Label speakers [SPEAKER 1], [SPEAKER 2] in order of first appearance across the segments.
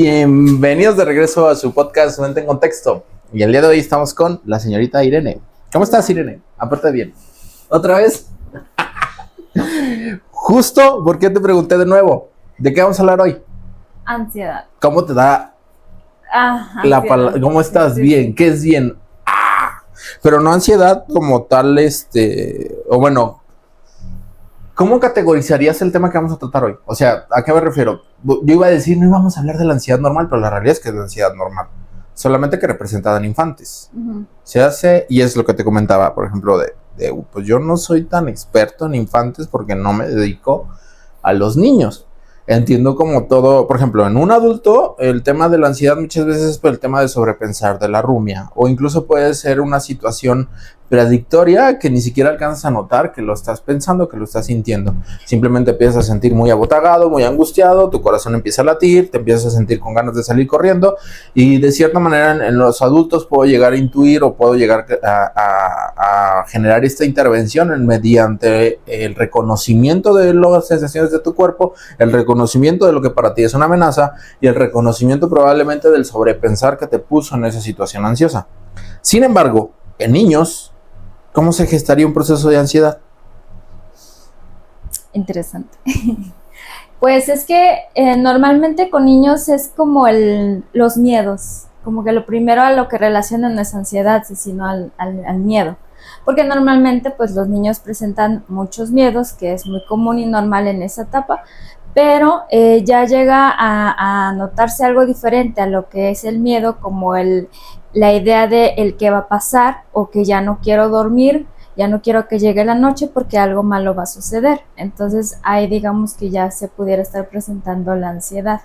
[SPEAKER 1] Bienvenidos de regreso a su podcast Mente en Contexto. Y el día de hoy estamos con la señorita Irene. ¿Cómo estás, Irene? Aparte bien. ¿Otra vez? Justo porque te pregunté de nuevo. ¿De qué vamos a hablar hoy?
[SPEAKER 2] Ansiedad.
[SPEAKER 1] ¿Cómo te da la palabra? ¿Cómo estás?
[SPEAKER 2] Sí.
[SPEAKER 1] Bien. ¿Qué es bien? Pero no ansiedad como tal, o bueno, ¿cómo categorizarías el tema que vamos a tratar hoy? O sea, ¿a qué me refiero? Yo iba a decir, no íbamos a hablar de la ansiedad normal, pero la realidad es que es la ansiedad normal. Solamente que representada en infantes.
[SPEAKER 2] Uh-huh.
[SPEAKER 1] Se hace, y es lo que te comentaba, por ejemplo, pues yo no soy tan experto en infantes porque no me dedico a los niños. Entiendo como todo, por ejemplo, en un adulto, el tema de la ansiedad muchas veces es por el tema de sobrepensar, de la rumia, o incluso puede ser una situación predictoria que ni siquiera alcanzas a notar que lo estás pensando, que lo estás sintiendo. Simplemente empiezas a sentir muy abotagado, muy angustiado, tu corazón empieza a latir, te empiezas a sentir con ganas de salir corriendo, y de cierta manera en los adultos puedo llegar a intuir o puedo llegar a generar esta intervención mediante el reconocimiento de las sensaciones de tu cuerpo, el reconocimiento de lo que para ti es una amenaza y el reconocimiento probablemente del sobrepensar que te puso en esa situación ansiosa. Sin embargo, en niños, ¿cómo se gestaría un proceso de ansiedad?
[SPEAKER 2] Interesante. Pues es que normalmente con niños es como los miedos, como que lo primero a lo que relacionan no es ansiedad, sino al miedo. Porque normalmente pues los niños presentan muchos miedos, que es muy común y normal en esa etapa, pero ya llega a notarse algo diferente a lo que es el miedo, como la idea de el qué va a pasar, o que ya no quiero dormir, ya no quiero que llegue la noche porque algo malo va a suceder. Entonces ahí digamos que ya se pudiera estar presentando la ansiedad.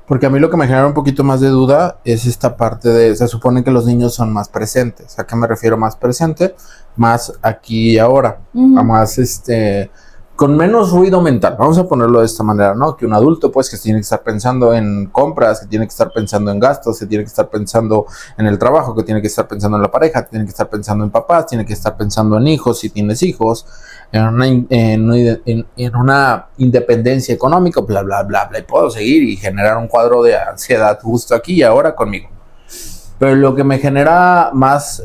[SPEAKER 1] Porque a mí lo que me genera un poquito más de duda es esta parte de, se supone que los niños son más presentes. ¿A qué me refiero más presente? Más aquí y ahora.
[SPEAKER 2] Uh-huh.
[SPEAKER 1] Más con menos ruido mental, vamos a ponerlo de esta manera, ¿no? Que un adulto, pues, que tiene que estar pensando en compras, que tiene que estar pensando en gastos, que tiene que estar pensando en el trabajo, que tiene que estar pensando en la pareja, que tiene que estar pensando en papás, tiene que estar pensando en hijos, si tienes hijos, en una independencia económica, bla, bla, bla, bla, y puedo seguir y generar un cuadro de ansiedad justo aquí y ahora conmigo. Pero lo que me genera más...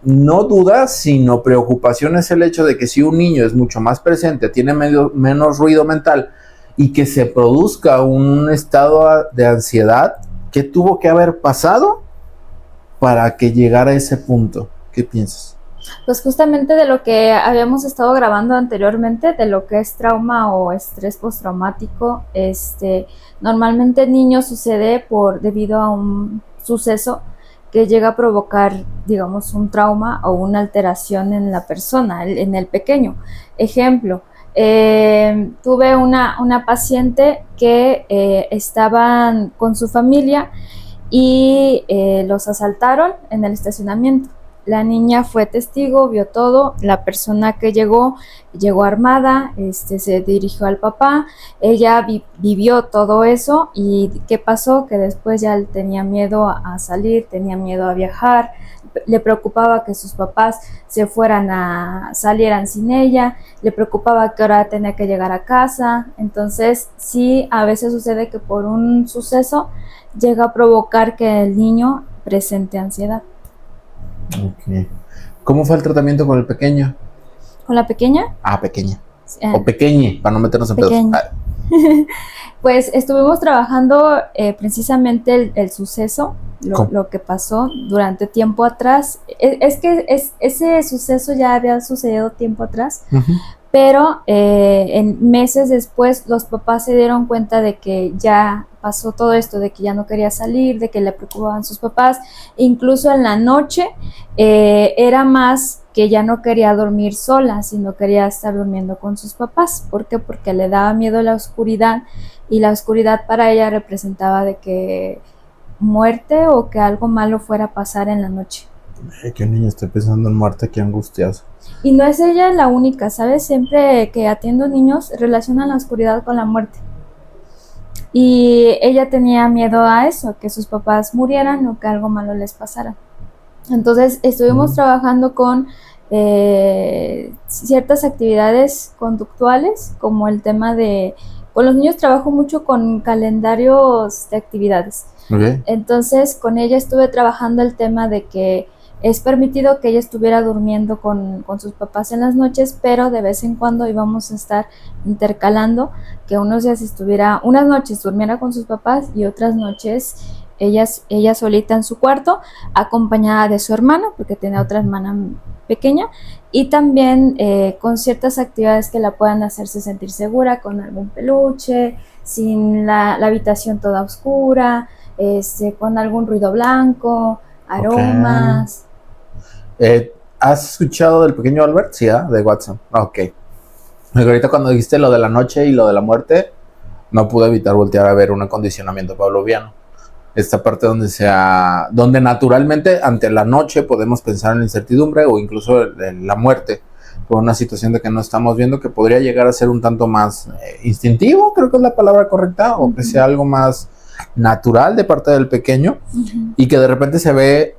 [SPEAKER 1] no duda, sino preocupación es el hecho de que si un niño es mucho más presente, tiene menos ruido mental y que se produzca un estado de ansiedad, ¿qué tuvo que haber pasado para que llegara a ese punto? ¿Qué piensas?
[SPEAKER 2] Pues justamente de lo que habíamos estado grabando anteriormente, de lo que es trauma o estrés postraumático, normalmente en niños sucede debido a un suceso que llega a provocar, digamos, un trauma o una alteración en la persona, en el pequeño. Ejemplo, tuve una paciente que estaban con su familia y los asaltaron en el estacionamiento. La niña fue testigo, vio todo, la persona que llegó armada, se dirigió al papá, ella vivió todo eso. ¿Y qué pasó? Que después ya tenía miedo a salir, tenía miedo a viajar, le preocupaba que sus papás salieran sin ella, le preocupaba que ahora tenía que llegar a casa. Entonces sí, a veces sucede que por un suceso llega a provocar que el niño presente ansiedad.
[SPEAKER 1] Okay. ¿Cómo fue el tratamiento con el pequeño?
[SPEAKER 2] ¿Con la pequeña?
[SPEAKER 1] Pequeña. O pequeñe, para no meternos en pedos.
[SPEAKER 2] Pues estuvimos trabajando precisamente el suceso, lo que pasó durante tiempo atrás. Es que ese suceso ya había sucedido tiempo atrás, uh-huh. Pero en meses después los papás se dieron cuenta de que ya pasó todo esto, de que ya no quería salir, de que le preocupaban sus papás. Incluso en la noche era más que ya no quería dormir sola, sino quería estar durmiendo con sus papás. ¿Por qué? Porque le daba miedo la oscuridad, y la oscuridad para ella representaba de que muerte o que algo malo fuera a pasar en la noche.
[SPEAKER 1] Que un niño esté pensando en muerte, qué angustioso.
[SPEAKER 2] Y no es ella la única, ¿sabes? Siempre que atiendo niños relacionan la oscuridad con la muerte. Y ella tenía miedo a eso, que sus papás murieran o que algo malo les pasara. Entonces estuvimos trabajando con ciertas actividades conductuales, como el tema de Con los niños trabajo mucho con calendarios de actividades.
[SPEAKER 1] Ok.
[SPEAKER 2] Entonces, con ella estuve trabajando el tema de que es permitido que ella estuviera durmiendo con sus papás en las noches, pero de vez en cuando íbamos a estar intercalando que unos días estuviera, unas noches durmiera con sus papás y otras noches ella solita en su cuarto, acompañada de su hermana, porque tenía otra hermana pequeña, y también con ciertas actividades que la puedan hacerse sentir segura, con algún peluche, sin la habitación toda oscura, con algún ruido blanco, aromas.
[SPEAKER 1] ¿Has escuchado del pequeño Albert? Sí, de Watson. Ok. Ahorita cuando dijiste lo de la noche y lo de la muerte, no pude evitar voltear a ver un acondicionamiento pavloviano. Esta parte donde naturalmente ante la noche podemos pensar en la incertidumbre o incluso en la muerte por una situación de que no estamos viendo, que podría llegar a ser un tanto más instintivo, creo que es la palabra correcta, o que sea algo más natural de parte del pequeño, y que de repente se ve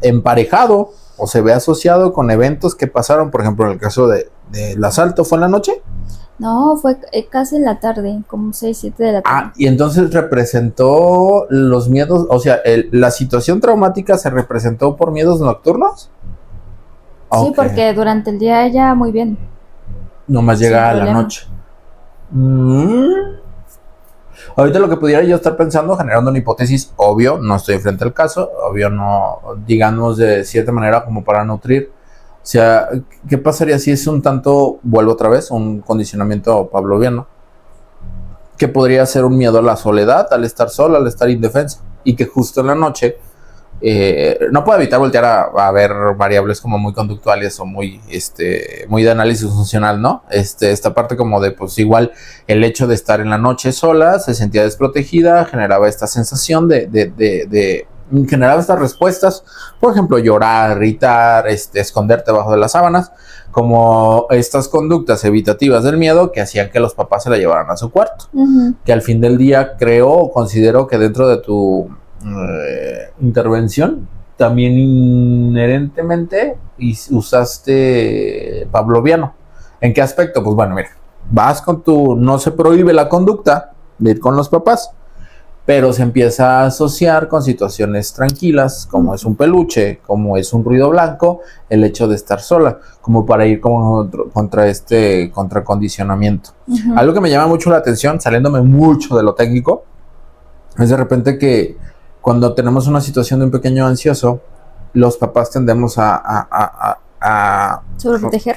[SPEAKER 1] emparejado o se ve asociado con eventos que pasaron. Por ejemplo, en el caso del asalto, ¿fue en la noche?
[SPEAKER 2] No, fue casi en la tarde, como 6, 7 de la tarde.
[SPEAKER 1] Y entonces representó los miedos, o sea, la situación traumática se representó por miedos nocturnos.
[SPEAKER 2] Sí,
[SPEAKER 1] Ok.
[SPEAKER 2] porque durante el día ella muy bien.
[SPEAKER 1] Nomás llega a la
[SPEAKER 2] problema.
[SPEAKER 1] noche. Ahorita lo que pudiera yo estar pensando, generando una hipótesis, obvio, no estoy frente al caso, obvio no, digamos de cierta manera como para nutrir. O sea, ¿qué pasaría si es un tanto, vuelvo otra vez, un condicionamiento pavloviano? Que podría ser un miedo a la soledad, al estar sola, al estar indefensa. Y que justo en la noche no puedo evitar voltear a ver variables como muy conductuales o muy de análisis funcional, ¿no? Esta parte como de, pues igual el hecho de estar en la noche sola, se sentía desprotegida, generaba esta sensación generaba estas respuestas, por ejemplo, llorar, gritar, esconderte bajo de las sábanas, como estas conductas evitativas del miedo que hacían que los papás se la llevaran a su cuarto. Que al fin del día considero que dentro de tu intervención también inherentemente usaste pavloviano. ¿En qué aspecto? Pues bueno, mira, no se prohíbe la conducta de ir con los papás, pero se empieza a asociar con situaciones tranquilas, como es un peluche, como es un ruido blanco, el hecho de estar sola, como para ir como contra condicionamiento. Algo que me llama mucho la atención, saliéndome mucho de lo técnico, es de repente que cuando tenemos una situación de un pequeño ansioso, los papás tendemos a
[SPEAKER 2] sobreproteger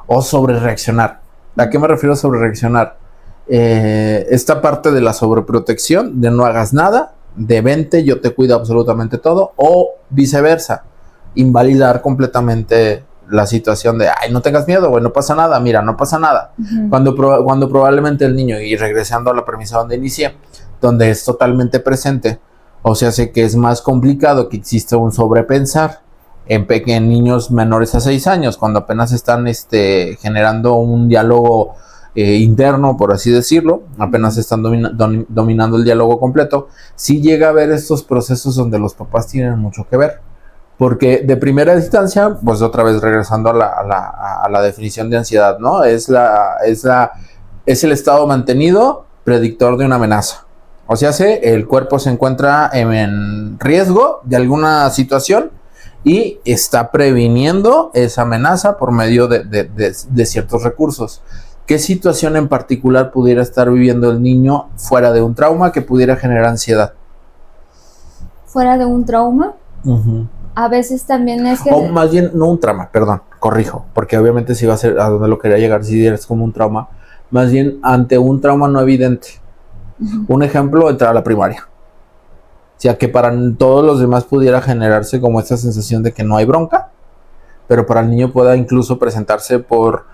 [SPEAKER 1] o sobre reaccionar. ¿A qué me refiero sobre reaccionar? Esta parte de la sobreprotección, de no hagas nada, de vente, yo te cuido absolutamente todo, o viceversa, invalidar completamente la situación de, ay, no tengas miedo, güey, no pasa nada, mira, no pasa nada. Cuando probablemente el niño, y regresando a la premisa donde inicié, donde es totalmente presente, o sea, sé que es más complicado que exista un sobrepensar en niños menores a 6 años, cuando apenas están generando un diálogo interno, por así decirlo, apenas están dominando el diálogo completo. Sí llega a haber estos procesos donde los papás tienen mucho que ver, porque de primera instancia, pues otra vez regresando a la definición de ansiedad, ¿no? Es el estado mantenido predictor de una amenaza. O sea, el cuerpo se encuentra en riesgo de alguna situación y está previniendo esa amenaza por medio de ciertos recursos. ¿Qué situación en particular pudiera estar viviendo el niño fuera de un trauma que pudiera generar ansiedad?
[SPEAKER 2] Fuera de un trauma, a veces también es que...
[SPEAKER 1] O más bien, no un trauma, perdón, corrijo, porque obviamente si va a ser a donde lo quería llegar, si es como un trauma, más bien ante un trauma no evidente. Un ejemplo, entrar a la primaria. O sea, que para todos los demás pudiera generarse como esta sensación de que no hay bronca, pero para el niño pueda incluso presentarse por...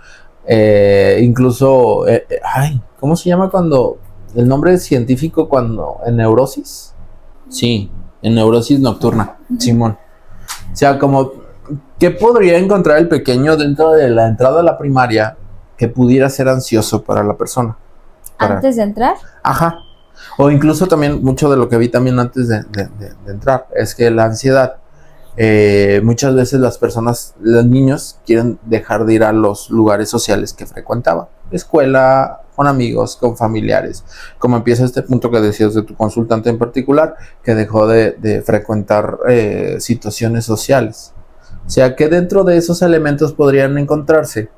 [SPEAKER 1] ¿cómo se llama cuando... el nombre científico cuando... en neurosis? Sí, en neurosis nocturna, Simón. O sea, como... ¿qué podría encontrar el pequeño dentro de la entrada a la primaria que pudiera ser ansioso para la persona?
[SPEAKER 2] ¿Antes de entrar?
[SPEAKER 1] Ajá. O incluso también, mucho de lo que vi también antes de entrar, es que la ansiedad, muchas veces los niños quieren dejar de ir a los lugares sociales que frecuentaban. Escuela, con amigos, con familiares. Como empieza este punto que decías de tu consultante en particular, que dejó de frecuentar situaciones sociales. O sea que dentro de esos elementos podrían encontrarse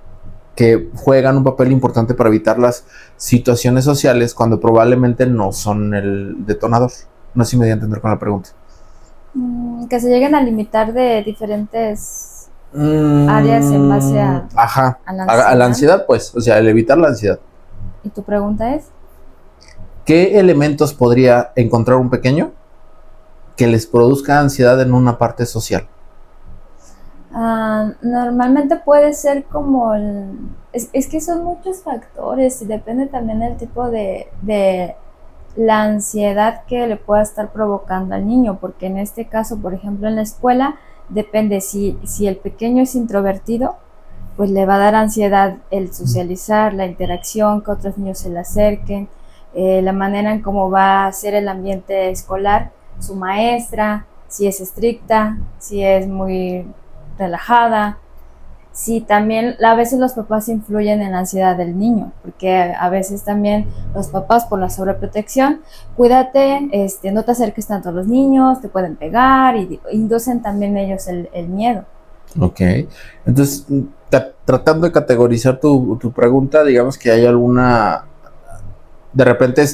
[SPEAKER 1] que juegan un papel importante para evitar las situaciones sociales cuando probablemente no son el detonador. No sé si me voy a entender con la pregunta.
[SPEAKER 2] Que se lleguen a limitar de diferentes áreas en base a
[SPEAKER 1] la ansiedad, pues, o sea, el evitar la ansiedad.
[SPEAKER 2] ¿Y tu pregunta es?
[SPEAKER 1] ¿Qué elementos podría encontrar un pequeño que les produzca ansiedad en una parte social?
[SPEAKER 2] Normalmente puede ser como es que son muchos factores y depende también del tipo de la ansiedad que le pueda estar provocando al niño, porque en este caso, por ejemplo, en la escuela, depende si el pequeño es introvertido, pues le va a dar ansiedad el socializar, la interacción, que otros niños se le acerquen, la manera en cómo va a ser el ambiente escolar, su maestra, si es estricta, si es muy relajada. Sí, también a veces los papás influyen en la ansiedad del niño, porque a veces también los papás por la sobreprotección, cuídate, no te acerques tanto a los niños, te pueden pegar y inducen también ellos el miedo.
[SPEAKER 1] Ok, entonces tratando de categorizar tu pregunta, digamos que hay alguna, de repente,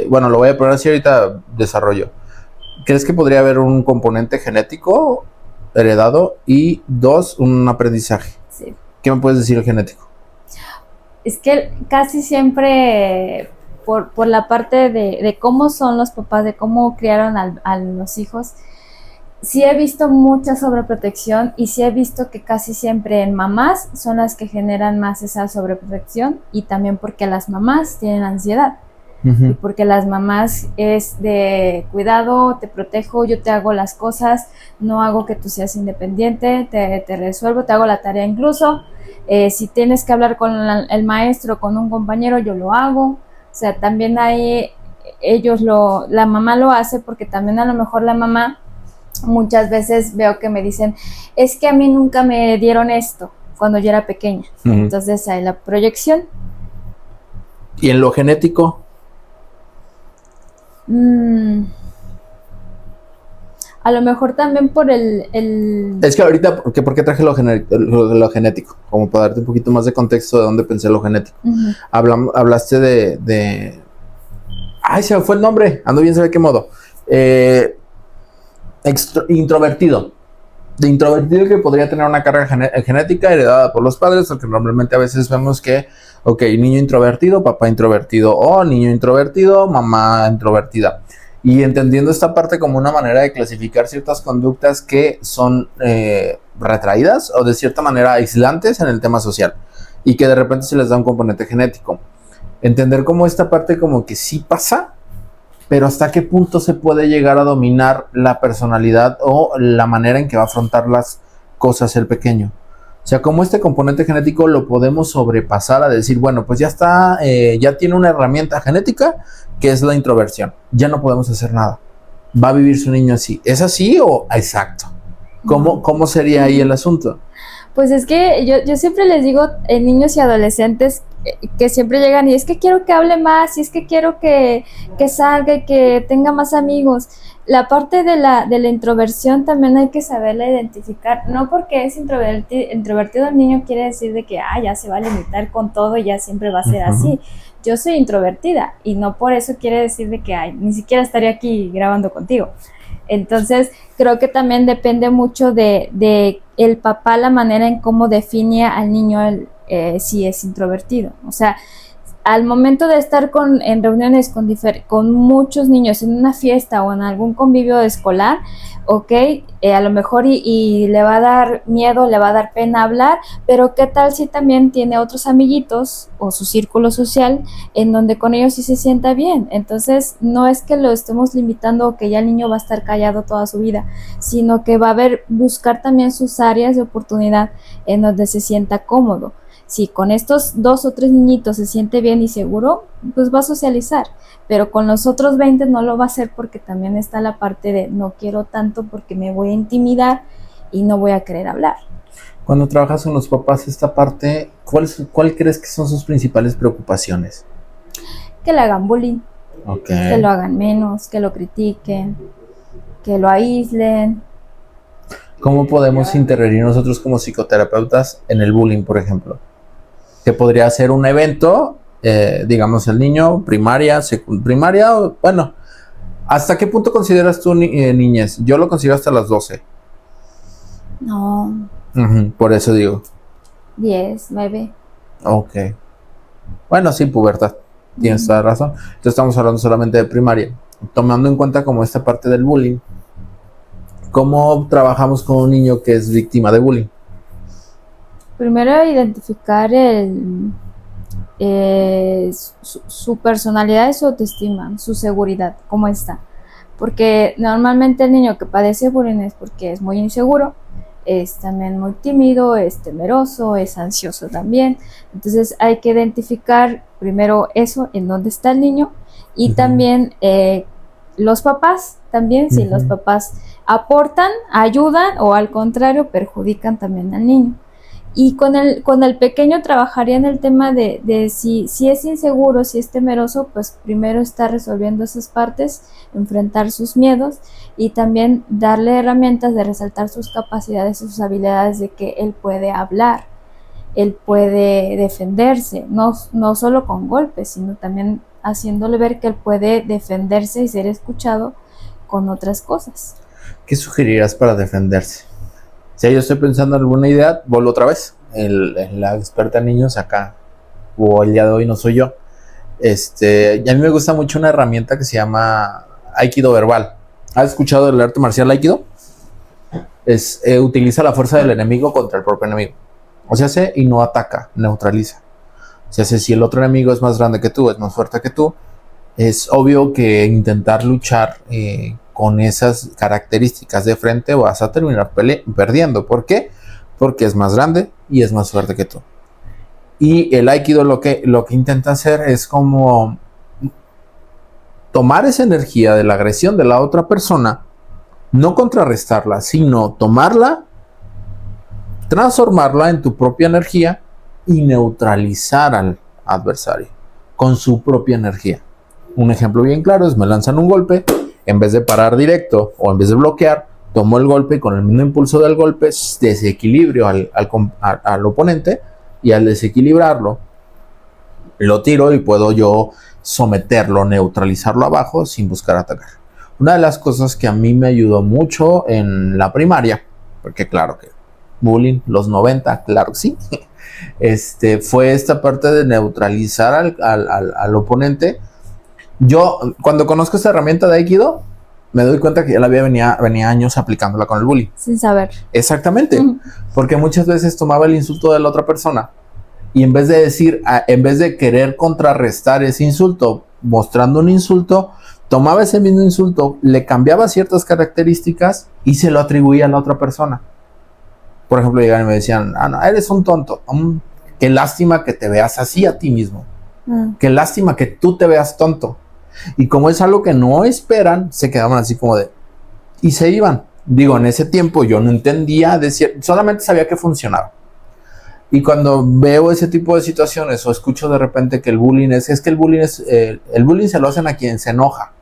[SPEAKER 1] bueno, lo voy a poner así ahorita, desarrollo. ¿Crees que podría haber un componente genético heredado y dos, un aprendizaje?
[SPEAKER 2] Sí.
[SPEAKER 1] ¿Qué me puedes decir el genético?
[SPEAKER 2] Es que casi siempre por la parte de cómo son los papás, de cómo criaron a los hijos, sí he visto mucha sobreprotección y sí he visto que casi siempre en mamás son las que generan más esa sobreprotección, y también porque las mamás tienen ansiedad. Y porque las mamás es de cuidado, te protejo, yo te hago las cosas, no hago que tú seas independiente, te resuelvo, te hago la tarea incluso, si tienes que hablar con el maestro, con un compañero, yo lo hago. O sea, también hay la mamá lo hace porque también a lo mejor la mamá, muchas veces veo que me dicen, es que a mí nunca me dieron esto cuando yo era pequeña. Entonces hay la proyección.
[SPEAKER 1] ¿Y en lo genético?
[SPEAKER 2] A lo mejor también por
[SPEAKER 1] Es que ahorita, ¿por qué traje lo genético? Como para darte un poquito más de contexto de dónde pensé lo genético. Hablaste de... ¡Ay, se me fue el nombre! Ando bien, ¿sabe qué modo? Introvertido. De introvertido, que podría tener una carga genética heredada por los padres, porque normalmente a veces vemos que, ok, niño introvertido, papá introvertido, o niño introvertido, mamá introvertida. Y entendiendo esta parte como una manera de clasificar ciertas conductas que son retraídas o de cierta manera aislantes en el tema social, y que de repente se les da un componente genético. Entender cómo esta parte como que sí pasa, pero hasta qué punto se puede llegar a dominar la personalidad o la manera en que va a afrontar las cosas el pequeño. O sea, como este componente genético lo podemos sobrepasar a decir, bueno, pues ya está, ya tiene una herramienta genética que es la introversión. Ya no podemos hacer nada. Va a vivir su niño así. ¿Es así o exacto? ¿Cómo sería ahí el asunto?
[SPEAKER 2] Pues es que yo siempre les digo en niños y adolescentes que siempre llegan y es que quiero que hable más, y es que quiero que salga y que tenga más amigos. La parte de la introversión también hay que saberla identificar. No porque es introvertido el niño quiere decir de que ya se va a limitar con todo y ya siempre va a ser así. Yo soy introvertida y no por eso quiere decir de que ni siquiera estaría aquí grabando contigo. Entonces creo que también depende mucho de el papá, la manera en cómo define al niño si es introvertido. O sea, al momento de estar en reuniones con muchos niños en una fiesta o en algún convivio escolar, ok, a lo mejor y le va a dar miedo, le va a dar pena hablar, pero qué tal si también tiene otros amiguitos o su círculo social en donde con ellos sí se sienta bien. Entonces no es que lo estemos limitando o que ya el niño va a estar callado toda su vida, sino que va a buscar también sus áreas de oportunidad en donde se sienta cómodo. Si con estos 2 o 3 niñitos se siente bien y seguro, pues va a socializar, pero con los otros 20 no lo va a hacer, porque también está la parte de no quiero tanto porque me voy a intimidar y no voy a querer hablar.
[SPEAKER 1] Cuando trabajas con los papás esta parte, ¿cuál crees que son sus principales preocupaciones?
[SPEAKER 2] Que le hagan bullying,
[SPEAKER 1] Ok.
[SPEAKER 2] que lo hagan menos, que lo critiquen, que lo aíslen.
[SPEAKER 1] ¿Cómo podemos intervenir nosotros como psicoterapeutas en el bullying, por ejemplo? Que podría ser un evento, digamos, el niño, primaria, bueno, ¿hasta qué punto consideras tú niñez? Yo lo considero hasta las 12.
[SPEAKER 2] No,
[SPEAKER 1] Por eso digo.
[SPEAKER 2] 10, 9.
[SPEAKER 1] Ok. Bueno, sí, pubertad. Tienes toda la razón. Entonces estamos hablando solamente de primaria. Tomando en cuenta como esta parte del bullying, ¿cómo trabajamos con un niño que es víctima de bullying?
[SPEAKER 2] Primero identificar su personalidad y su autoestima, su seguridad, cómo está. Porque normalmente el niño que padece bullying es porque es muy inseguro, es también muy tímido, es temeroso, es ansioso también. Entonces hay que identificar primero eso, en dónde está el niño, y también los papás, también si los papás aportan, ayudan o al contrario perjudican también al niño. Y con el pequeño trabajaría en el tema de si es inseguro, si es temeroso, pues primero está resolviendo esas partes, enfrentar sus miedos y también darle herramientas de resaltar sus capacidades, sus habilidades, de que él puede hablar, él puede defenderse, no solo con golpes, sino también haciéndole ver que él puede defenderse y ser escuchado con otras cosas.
[SPEAKER 1] ¿Qué sugerirás para defenderse? Si yo estoy pensando en alguna idea, vuelvo otra vez. La experta en niños acá, o el día de hoy no soy yo. Y a mí me gusta mucho una herramienta que se llama Aikido verbal. ¿Has escuchado del arte marcial Aikido? Utiliza la fuerza del enemigo contra el propio enemigo. O sea, y no ataca, neutraliza. O sea, si el otro enemigo es más grande que tú, es más fuerte que tú, es obvio que intentar luchar con esas características de frente vas a terminar perdiendo. ¿Por qué? Porque es más grande y es más fuerte que tú. Y el Aikido lo que intenta hacer es como tomar esa energía de la agresión de la otra persona, no contrarrestarla, sino tomarla, transformarla en tu propia energía y neutralizar al adversario con su propia energía. Un ejemplo bien claro es: me lanzan un golpe, en vez de parar directo o en vez de bloquear, tomo el golpe y con el mismo impulso del golpe desequilibrio al oponente, y al desequilibrarlo lo tiro y puedo yo someterlo, neutralizarlo abajo sin buscar atacar. Una de las cosas que a mí me ayudó mucho en la primaria, porque claro que bullying, los 90, claro que sí, fue esta parte de neutralizar al oponente. Yo, cuando conozco esta herramienta de Aikido, me doy cuenta que ya venía años aplicándola con el bullying.
[SPEAKER 2] Sin saber.
[SPEAKER 1] Exactamente, porque muchas veces tomaba el insulto de la otra persona y en vez de querer contrarrestar ese insulto mostrando un insulto, tomaba ese mismo insulto, le cambiaba ciertas características y se lo atribuía a la otra persona. Por ejemplo, llegaban y me decían: no, eres un tonto. Qué lástima que te veas así a ti mismo. Qué lástima que tú te veas tonto. Y como es algo que no esperan, se quedaban así como de... y se iban. Digo, en ese tiempo yo no entendía, solamente sabía que funcionaba. Y cuando veo ese tipo de situaciones o escucho de repente que el bullying el bullying se lo hacen a quien se enoja.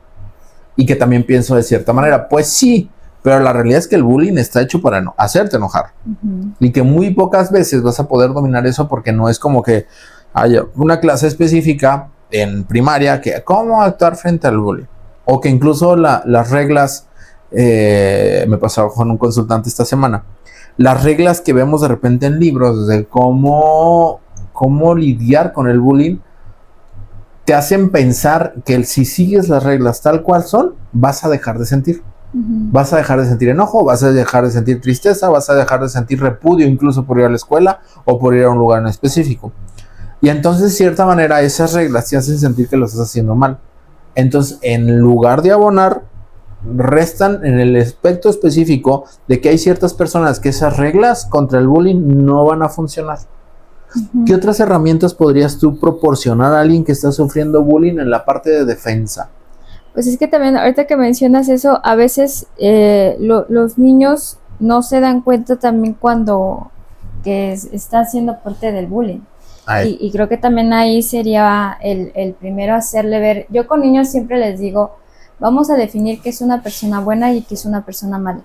[SPEAKER 1] Y que también pienso de cierta manera, pues sí, pero la realidad es que el bullying está hecho para hacerte enojar. Y que muy pocas veces vas a poder dominar eso, porque no es como que haya una clase específica en primaria que cómo actuar frente al bullying. O que incluso las reglas, me pasó con un consultante esta semana, las reglas que vemos de repente en libros de cómo lidiar con el bullying, te hacen pensar que si sigues las reglas tal cual son, vas a dejar de sentir. Vas a dejar de sentir enojo, vas a dejar de sentir tristeza, vas a dejar de sentir repudio incluso por ir a la escuela o por ir a un lugar en específico. Y entonces, de cierta manera, esas reglas te hacen sentir que lo estás haciendo mal. Entonces, en lugar de abonar, restan en el aspecto específico de que hay ciertas personas que esas reglas contra el bullying no van a funcionar. ¿Qué otras herramientas podrías tú proporcionar a alguien que está sufriendo bullying en la parte de defensa?
[SPEAKER 2] Pues es que también, ahorita que mencionas eso, a veces los niños no se dan cuenta también cuando está siendo parte del bullying.
[SPEAKER 1] Ay,
[SPEAKER 2] Y creo que también ahí sería el primero hacerle ver. Yo con niños siempre les digo, vamos a definir qué es una persona buena y qué es una persona mala.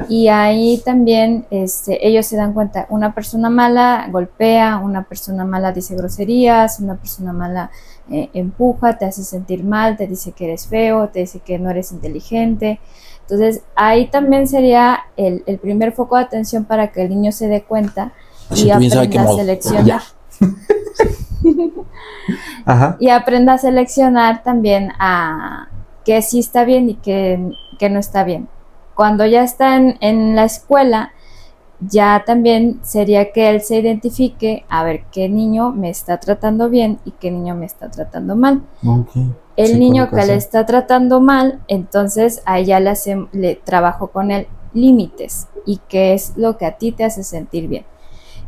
[SPEAKER 2] Y ahí también ellos se dan cuenta, una persona mala golpea, una persona mala dice groserías, una persona mala empuja, te hace sentir mal, te dice que eres feo, te dice que no eres inteligente. Entonces ahí también sería el primer foco de atención para que el niño se dé cuenta y aprenda a seleccionar.
[SPEAKER 1] ajá.
[SPEAKER 2] Y aprenda a seleccionar también a que sí está bien y que no está bien. Cuando ya está en la escuela, ya también sería que él se identifique a ver qué niño me está tratando bien y qué niño me está tratando mal.
[SPEAKER 1] Okay.
[SPEAKER 2] El
[SPEAKER 1] Sí,
[SPEAKER 2] niño que le está tratando mal, entonces a ella le trabajo con él límites y qué es lo que a ti te hace sentir bien.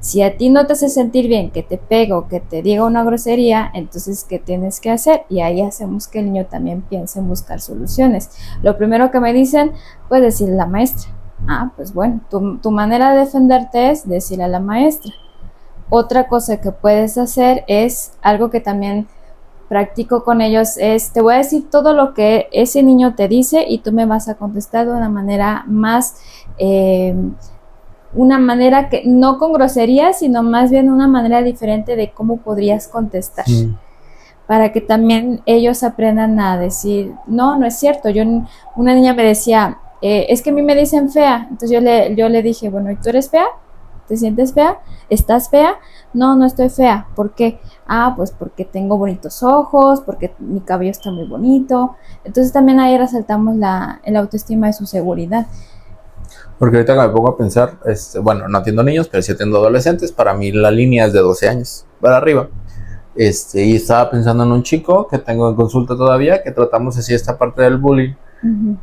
[SPEAKER 2] Si a ti no te hace sentir bien que te pego, que te diga una grosería, entonces ¿qué tienes que hacer? Y ahí hacemos que el niño también piense en buscar soluciones. Lo primero que me dicen, pues decirle a la maestra. Ah, pues bueno, tu manera de defenderte es decirle a la maestra. Otra cosa que puedes hacer es algo que también practico con ellos, es te voy a decir todo lo que ese niño te dice y tú me vas a contestar de una manera más... una manera que no con groserías, sino más bien una manera diferente de cómo podrías contestar. Para que también ellos aprendan a decir, no es cierto. Una niña me decía, es que a mí me dicen fea. Entonces yo le dije, bueno, ¿y tú eres fea? ¿Te sientes fea? ¿Estás fea? No estoy fea. ¿Por qué? Ah, pues porque tengo bonitos ojos, porque mi cabello está muy bonito. Entonces también ahí resaltamos el autoestima y su seguridad.
[SPEAKER 1] Porque ahorita que me pongo a pensar, bueno, no atiendo niños, pero sí atiendo adolescentes. Para mí la línea es de 12 años para arriba. Y estaba pensando en un chico que tengo en consulta todavía, que tratamos así esta parte del bullying.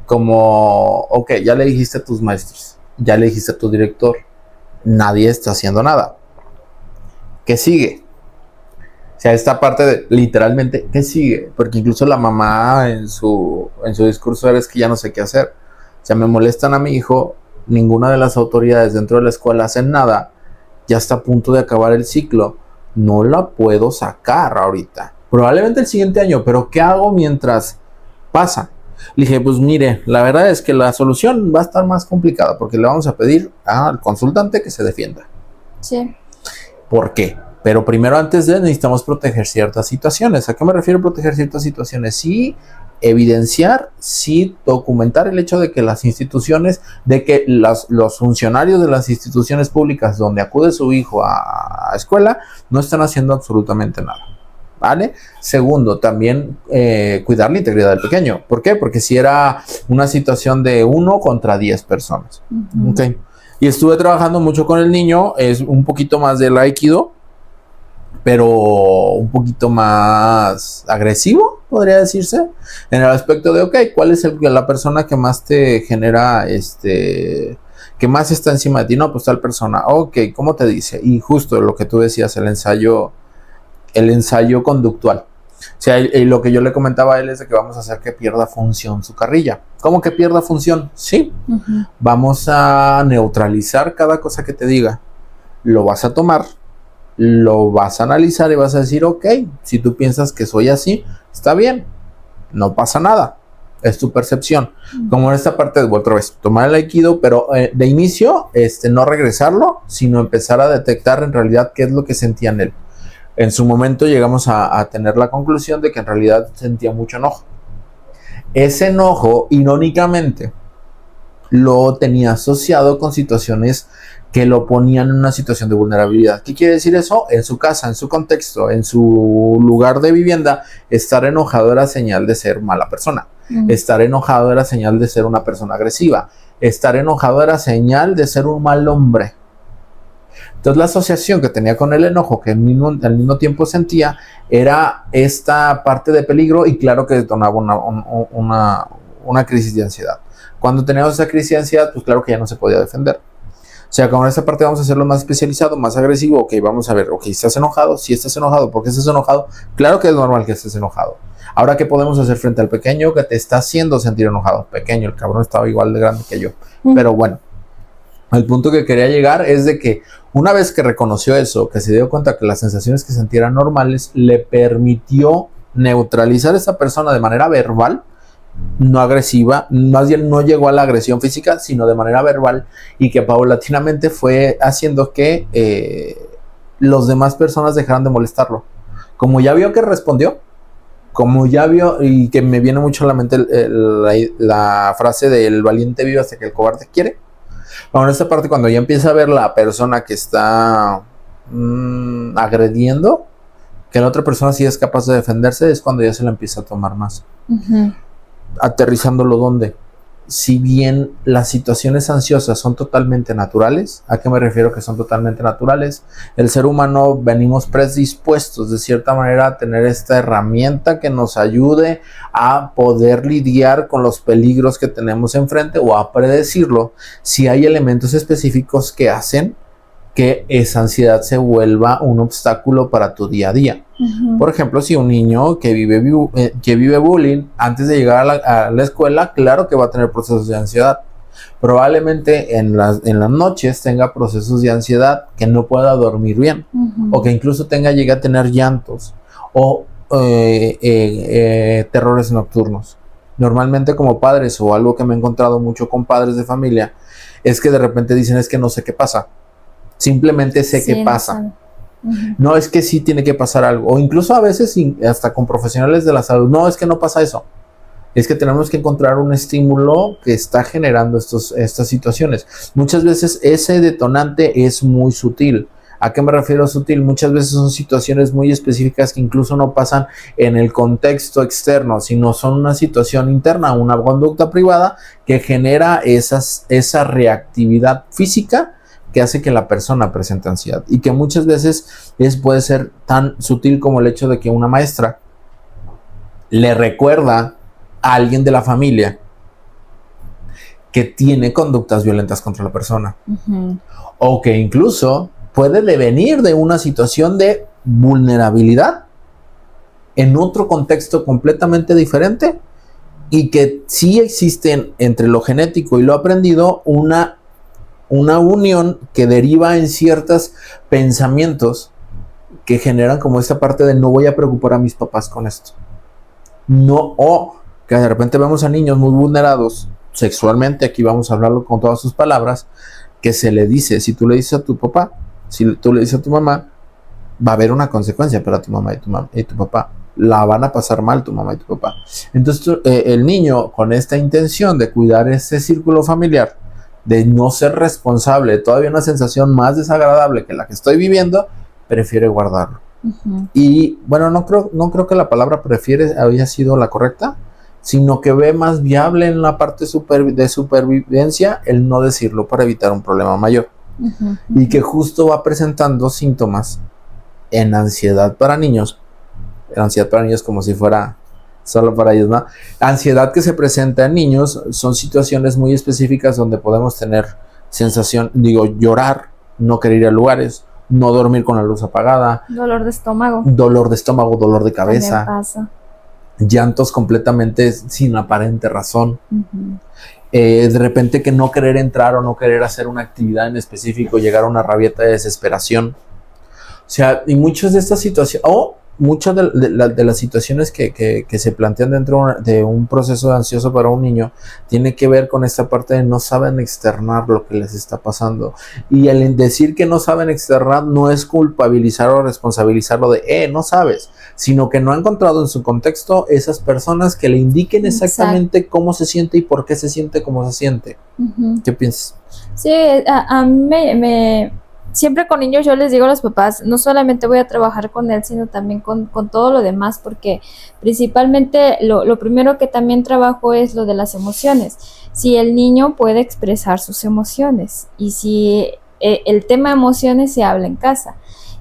[SPEAKER 1] Como, ok, ya le dijiste a tus maestros, ya le dijiste a tu director, nadie está haciendo nada. ¿Qué sigue? O sea, esta parte de, literalmente, ¿qué sigue? Porque incluso la mamá en su discurso era, es que ya no sé qué hacer. O sea, me molestan a mi hijo, ninguna de las autoridades dentro de la escuela hacen nada, ya está a punto de acabar el ciclo, no la puedo sacar ahorita. Probablemente el siguiente año, pero ¿qué hago mientras pasa? Le dije, pues mire, la verdad es que la solución va a estar más complicada porque le vamos a pedir al consultante que se defienda.
[SPEAKER 2] Sí.
[SPEAKER 1] ¿Por qué? Pero primero, antes de, necesitamos proteger ciertas situaciones. ¿A qué me refiero proteger ciertas situaciones? Sí, evidenciar, sí, documentar el hecho de que las instituciones, de que los funcionarios de las instituciones públicas donde acude su hijo a escuela no están haciendo absolutamente nada. ¿Vale? Segundo, también cuidar la integridad del pequeño. ¿Por qué? Porque si era una situación de 1 contra 10 personas. Okay. Y estuve trabajando mucho con el niño, es un poquito más del aikido, pero un poquito más agresivo, podría decirse, en el aspecto de, ok, ¿cuál es la persona que más te genera, que más está encima de ti? No, pues tal persona. Ok, ¿cómo te dice? Y justo lo que tú decías, el ensayo conductual. O sea, lo que yo le comentaba a él es de que vamos a hacer que pierda función su carrilla. ¿Cómo que pierda función? Sí. Vamos a neutralizar cada cosa que te diga. Lo vas a tomar, lo vas a analizar y vas a decir, ok, si tú piensas que soy así, está bien, no pasa nada. Es tu percepción. Como en esta parte de otra vez, tomar el aikido, pero de inicio, no regresarlo, sino empezar a detectar en realidad qué es lo que sentía en él. En su momento llegamos a tener la conclusión de que en realidad sentía mucho enojo. Ese enojo, irónicamente, lo tenía asociado con situaciones que lo ponían en una situación de vulnerabilidad. ¿Qué quiere decir eso? En su casa, en su contexto, en su lugar de vivienda, estar enojado era señal de ser mala persona. Estar enojado era señal de ser una persona agresiva. Estar enojado era señal de ser un mal hombre. Entonces la asociación que tenía con el enojo, que al mismo tiempo sentía, era esta parte de peligro y claro que detonaba una crisis de ansiedad. Cuando teníamos esa crisis de ansiedad, pues claro que ya no se podía defender. O sea, con esta parte vamos a hacerlo más especializado, más agresivo. Ok, vamos a ver, ok, ¿estás enojado? Sí, estás enojado. ¿Por qué estás enojado? Claro que es normal que estés enojado. Ahora, ¿qué podemos hacer frente al pequeño que te está haciendo sentir enojado? Pequeño, el cabrón estaba igual de grande que yo. Pero bueno, el punto que quería llegar es de que Una vez que reconoció eso, que se dio cuenta que las sensaciones que sentía eran normales, le permitió neutralizar a esa persona de manera verbal, no agresiva, más bien no llegó a la agresión física, sino de manera verbal, y que paulatinamente fue haciendo que los demás personas dejaran de molestarlo. Como ya vio que respondió, como ya vio, y que me viene mucho a la mente la frase del valiente vive hasta que el cobarde quiere. Bueno, en esta parte, cuando ya empieza a ver la persona que está agrediendo, que la otra persona sí es capaz de defenderse, es cuando ya se la empieza a tomar más. Aterrizándolo donde, si bien las situaciones ansiosas son totalmente naturales, ¿a qué me refiero que son totalmente naturales? El ser humano venimos predispuestos de cierta manera a tener esta herramienta que nos ayude a poder lidiar con los peligros que tenemos enfrente o a predecirlo si hay elementos específicos que hacen que esa ansiedad se vuelva un obstáculo para tu día a día. Por ejemplo, si un niño que vive bullying, antes de llegar a la escuela, claro que va a tener procesos de ansiedad. Probablemente en las noches tenga procesos de ansiedad, que no pueda dormir bien, o que incluso llegue a tener llantos o terrores nocturnos. Normalmente, como padres, o algo que me he encontrado mucho con padres de familia, es que de repente dicen: es que no sé qué pasa. Simplemente sé qué pasa. No, es que sí tiene que pasar algo. O incluso a veces hasta con profesionales de la salud. No, es que no pasa eso. Es que tenemos que encontrar un estímulo que está generando estas situaciones. Muchas veces ese detonante es muy sutil. ¿A qué me refiero sutil? Muchas veces son situaciones muy específicas que incluso no pasan en el contexto externo, sino son una situación interna, una conducta privada que genera esa reactividad física que hace que la persona presente ansiedad, y que muchas veces puede ser tan sutil como el hecho de que una maestra le recuerda a alguien de la familia que tiene conductas violentas contra la persona, o que incluso puede devenir de una situación de vulnerabilidad en otro contexto completamente diferente, y que sí existen entre lo genético y lo aprendido una unión que deriva en ciertos pensamientos que generan como esta parte de: no voy a preocupar a mis papás con esto. No, o que de repente vemos a niños muy vulnerados sexualmente, aquí vamos a hablarlo con todas sus palabras, que se le dice: si tú le dices a tu papá, si tú le dices a tu mamá, va a haber una consecuencia para tu mamá y tu papá. La van a pasar mal tu mamá y tu papá. Entonces el niño, con esta intención de cuidar ese círculo familiar, de no ser responsable, todavía una sensación más desagradable que la que estoy viviendo, prefiere guardarlo. Y bueno, no creo que la palabra prefiere haya sido la correcta, sino que ve más viable en la parte de supervivencia el no decirlo para evitar un problema mayor. Y que justo va presentando síntomas en ansiedad para niños como si fuera solo para ellos, ¿no? Ansiedad que se presenta en niños son situaciones muy específicas donde podemos tener llorar, no querer ir a lugares, no dormir con la luz apagada, dolor de estómago, dolor de cabeza, pasa. Llantos completamente sin aparente razón, de repente que no querer entrar o no querer hacer una actividad en específico, llegar a una rabieta de desesperación. O sea, y muchas de estas situaciones, muchas de las situaciones que se plantean dentro de un proceso ansioso para un niño, tiene que ver con esta parte de no saben externar lo que les está pasando. Y el decir que no saben externar no es culpabilizar o responsabilizarlo de no sabes, sino que no ha encontrado en su contexto esas personas que le indiquen exactamente cómo se siente y por qué se siente como se siente. ¿Qué piensas?
[SPEAKER 2] Sí, a mí siempre con niños yo les digo a los papás: no solamente voy a trabajar con él, sino también con todo lo demás, porque principalmente lo primero que también trabajo es lo de las emociones. Si el niño puede expresar sus emociones, y si el tema emociones se habla en casa,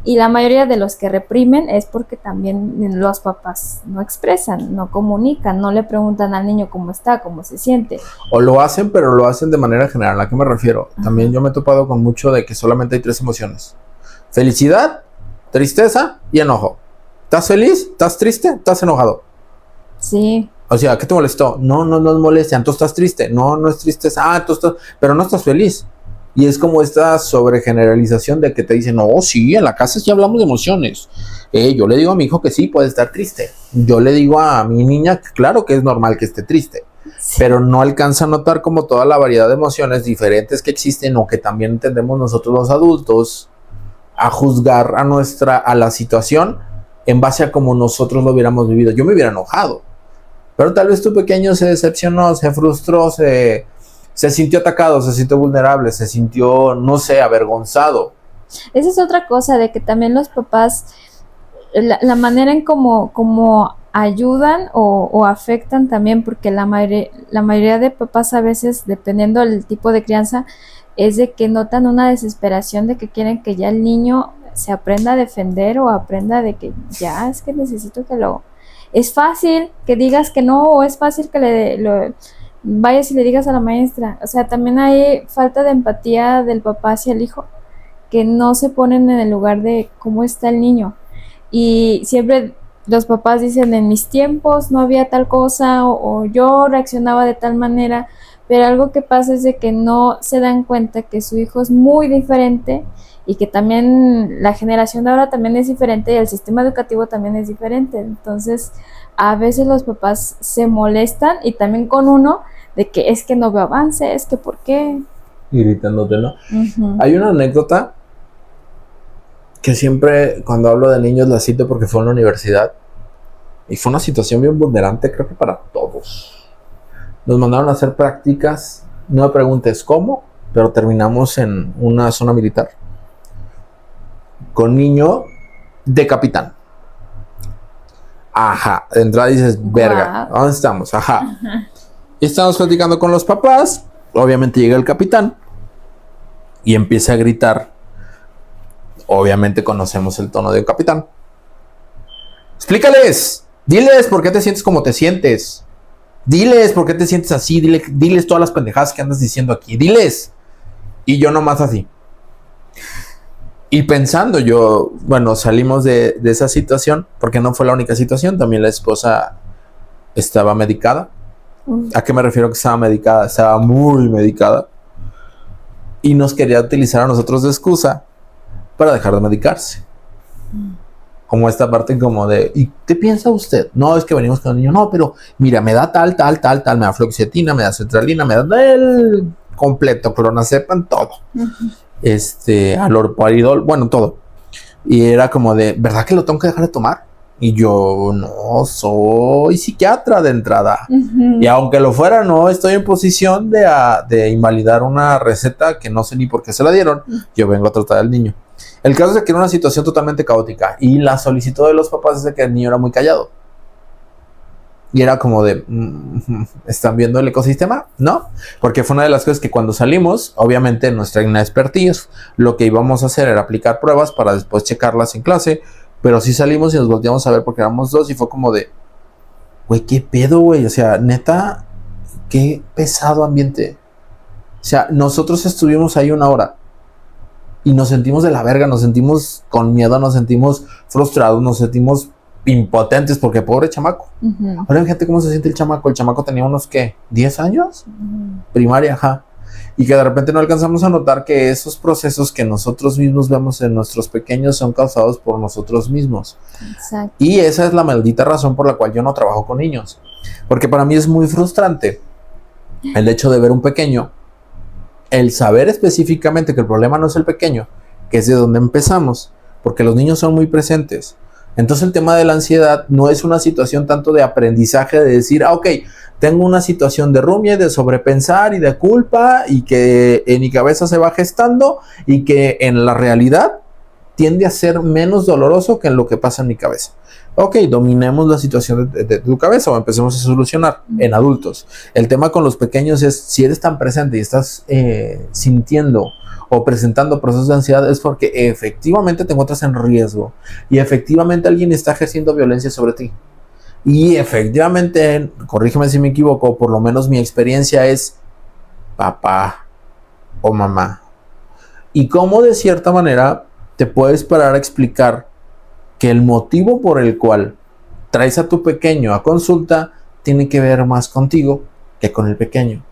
[SPEAKER 2] y la mayoría de los que reprimen es porque también los papás no expresan, no comunican, no le preguntan al niño cómo está, cómo se siente.
[SPEAKER 1] O lo hacen, pero lo hacen de manera general. ¿A qué me refiero? También yo me he topado con mucho de que solamente hay 3 emociones: felicidad, tristeza y enojo. ¿Estás feliz? ¿Estás triste? ¿Estás enojado?
[SPEAKER 2] Sí.
[SPEAKER 1] O sea, ¿qué te molestó? No es molestia. ¿Tú estás triste? No es tristeza. Tú estás... pero no estás feliz. Y es como esta sobregeneralización de que te dicen, no, sí, en la casa sí hablamos de emociones. Yo le digo a mi hijo que sí, puede estar triste. Yo le digo a mi niña que claro que es normal que esté triste. Sí. Pero no alcanza a notar como toda la variedad de emociones diferentes que existen o que también entendemos nosotros los adultos a juzgar a la situación en base a como nosotros lo hubiéramos vivido. Yo me hubiera enojado. Pero tal vez tu pequeño se decepcionó, se frustró, se sintió atacado, se sintió vulnerable, se sintió, no sé, avergonzado.
[SPEAKER 2] Esa es otra cosa, de que también los papás, la manera en cómo ayudan o afectan también, porque la mayoría de papás a veces, dependiendo del tipo de crianza, es de que notan una desesperación de que quieren que ya el niño se aprenda a defender o aprenda de que ya es que necesito que lo... Es fácil que digas que no, o es fácil que vayas y le digas a la maestra. O sea, también hay falta de empatía del papá hacia el hijo, que no se ponen en el lugar de cómo está el niño. Y siempre los papás dicen, en mis tiempos no había tal cosa, o yo reaccionaba de tal manera, pero algo que pasa es de que no se dan cuenta que su hijo es muy diferente y que también la generación de ahora también es diferente y el sistema educativo también es diferente. Entonces, a veces los papás se molestan, y también con uno, de que es que no veo avance, es que ¿por qué?
[SPEAKER 1] Gritándote, ¿no? Hay una anécdota que siempre cuando hablo de niños la cito porque fue en la universidad y fue una situación bien vulnerante, creo que para todos. Nos mandaron a hacer prácticas, no me preguntes cómo, pero terminamos en una zona militar con niño de capitán. Ajá, de entrada dices, verga, ¿dónde estamos? Ajá. Y estamos platicando con los papás, obviamente llega el capitán y empieza a gritar. Obviamente conocemos el tono de un capitán. Explícales, diles por qué te sientes como te sientes. Diles por qué te sientes así, diles todas las pendejadas que andas diciendo aquí, diles. Y yo nomás así. Y pensando yo, bueno, salimos de esa situación, porque no fue la única situación, también la esposa estaba medicada. ¿A qué me refiero que estaba medicada? Estaba muy medicada. Y nos quería utilizar a nosotros de excusa para dejar de medicarse. Como esta parte como de, ¿y qué piensa usted? No, es que venimos con el niño. No, pero mira, me da tal, me da fluoxetina, me da sertralina, me da el completo, clonazepam, todo. Alorparidol, bueno, todo. Y era como de, ¿verdad que lo tengo que dejar de tomar? Y yo no soy psiquiatra de entrada. Y aunque lo fuera, no estoy en posición de invalidar una receta que no sé ni por qué se la dieron. Yo vengo a tratar al niño. El caso es que era una situación totalmente caótica y la solicitud de los papás es de que el niño era muy callado. Y era como de, ¿están viendo el ecosistema? No, porque fue una de las cosas que cuando salimos, obviamente nuestra inexpertise, lo que íbamos a hacer era aplicar pruebas para después checarlas en clase, pero sí salimos y nos volteamos a ver porque éramos dos y fue como de, güey, ¿qué pedo, güey? O sea, neta, qué pesado ambiente. O sea, nosotros estuvimos ahí 1 hora y nos sentimos de la verga, nos sentimos con miedo, nos sentimos frustrados, nos sentimos impotentes porque pobre chamaco. Ahora fíjate cómo se siente el chamaco. El chamaco tenía unos, ¿qué? ¿10 años? Primaria, ajá. Y que de repente no alcanzamos a notar que esos procesos que nosotros mismos vemos en nuestros pequeños son causados por nosotros mismos.
[SPEAKER 2] Exacto.
[SPEAKER 1] Y esa es la maldita razón por la cual yo no trabajo con niños. Porque para mí es muy frustrante el hecho de ver un pequeño, el saber específicamente que el problema no es el pequeño, que es de donde empezamos, porque los niños son muy presentes. Entonces el tema de la ansiedad no es una situación tanto de aprendizaje, de decir, ok, tengo una situación de rumia, de sobrepensar y de culpa, y que en mi cabeza se va gestando y que en la realidad tiende a ser menos doloroso que en lo que pasa en mi cabeza. Ok, dominemos la situación de tu cabeza o empecemos a solucionar en adultos. El tema con los pequeños es, si eres tan presente y estás sintiendo o presentando procesos de ansiedad, es porque efectivamente te encuentras en riesgo y efectivamente alguien está ejerciendo violencia sobre ti. Y efectivamente, corrígeme si me equivoco, por lo menos mi experiencia es papá o mamá. Y cómo de cierta manera te puedes parar a explicar que el motivo por el cual traes a tu pequeño a consulta tiene que ver más contigo que con el pequeño.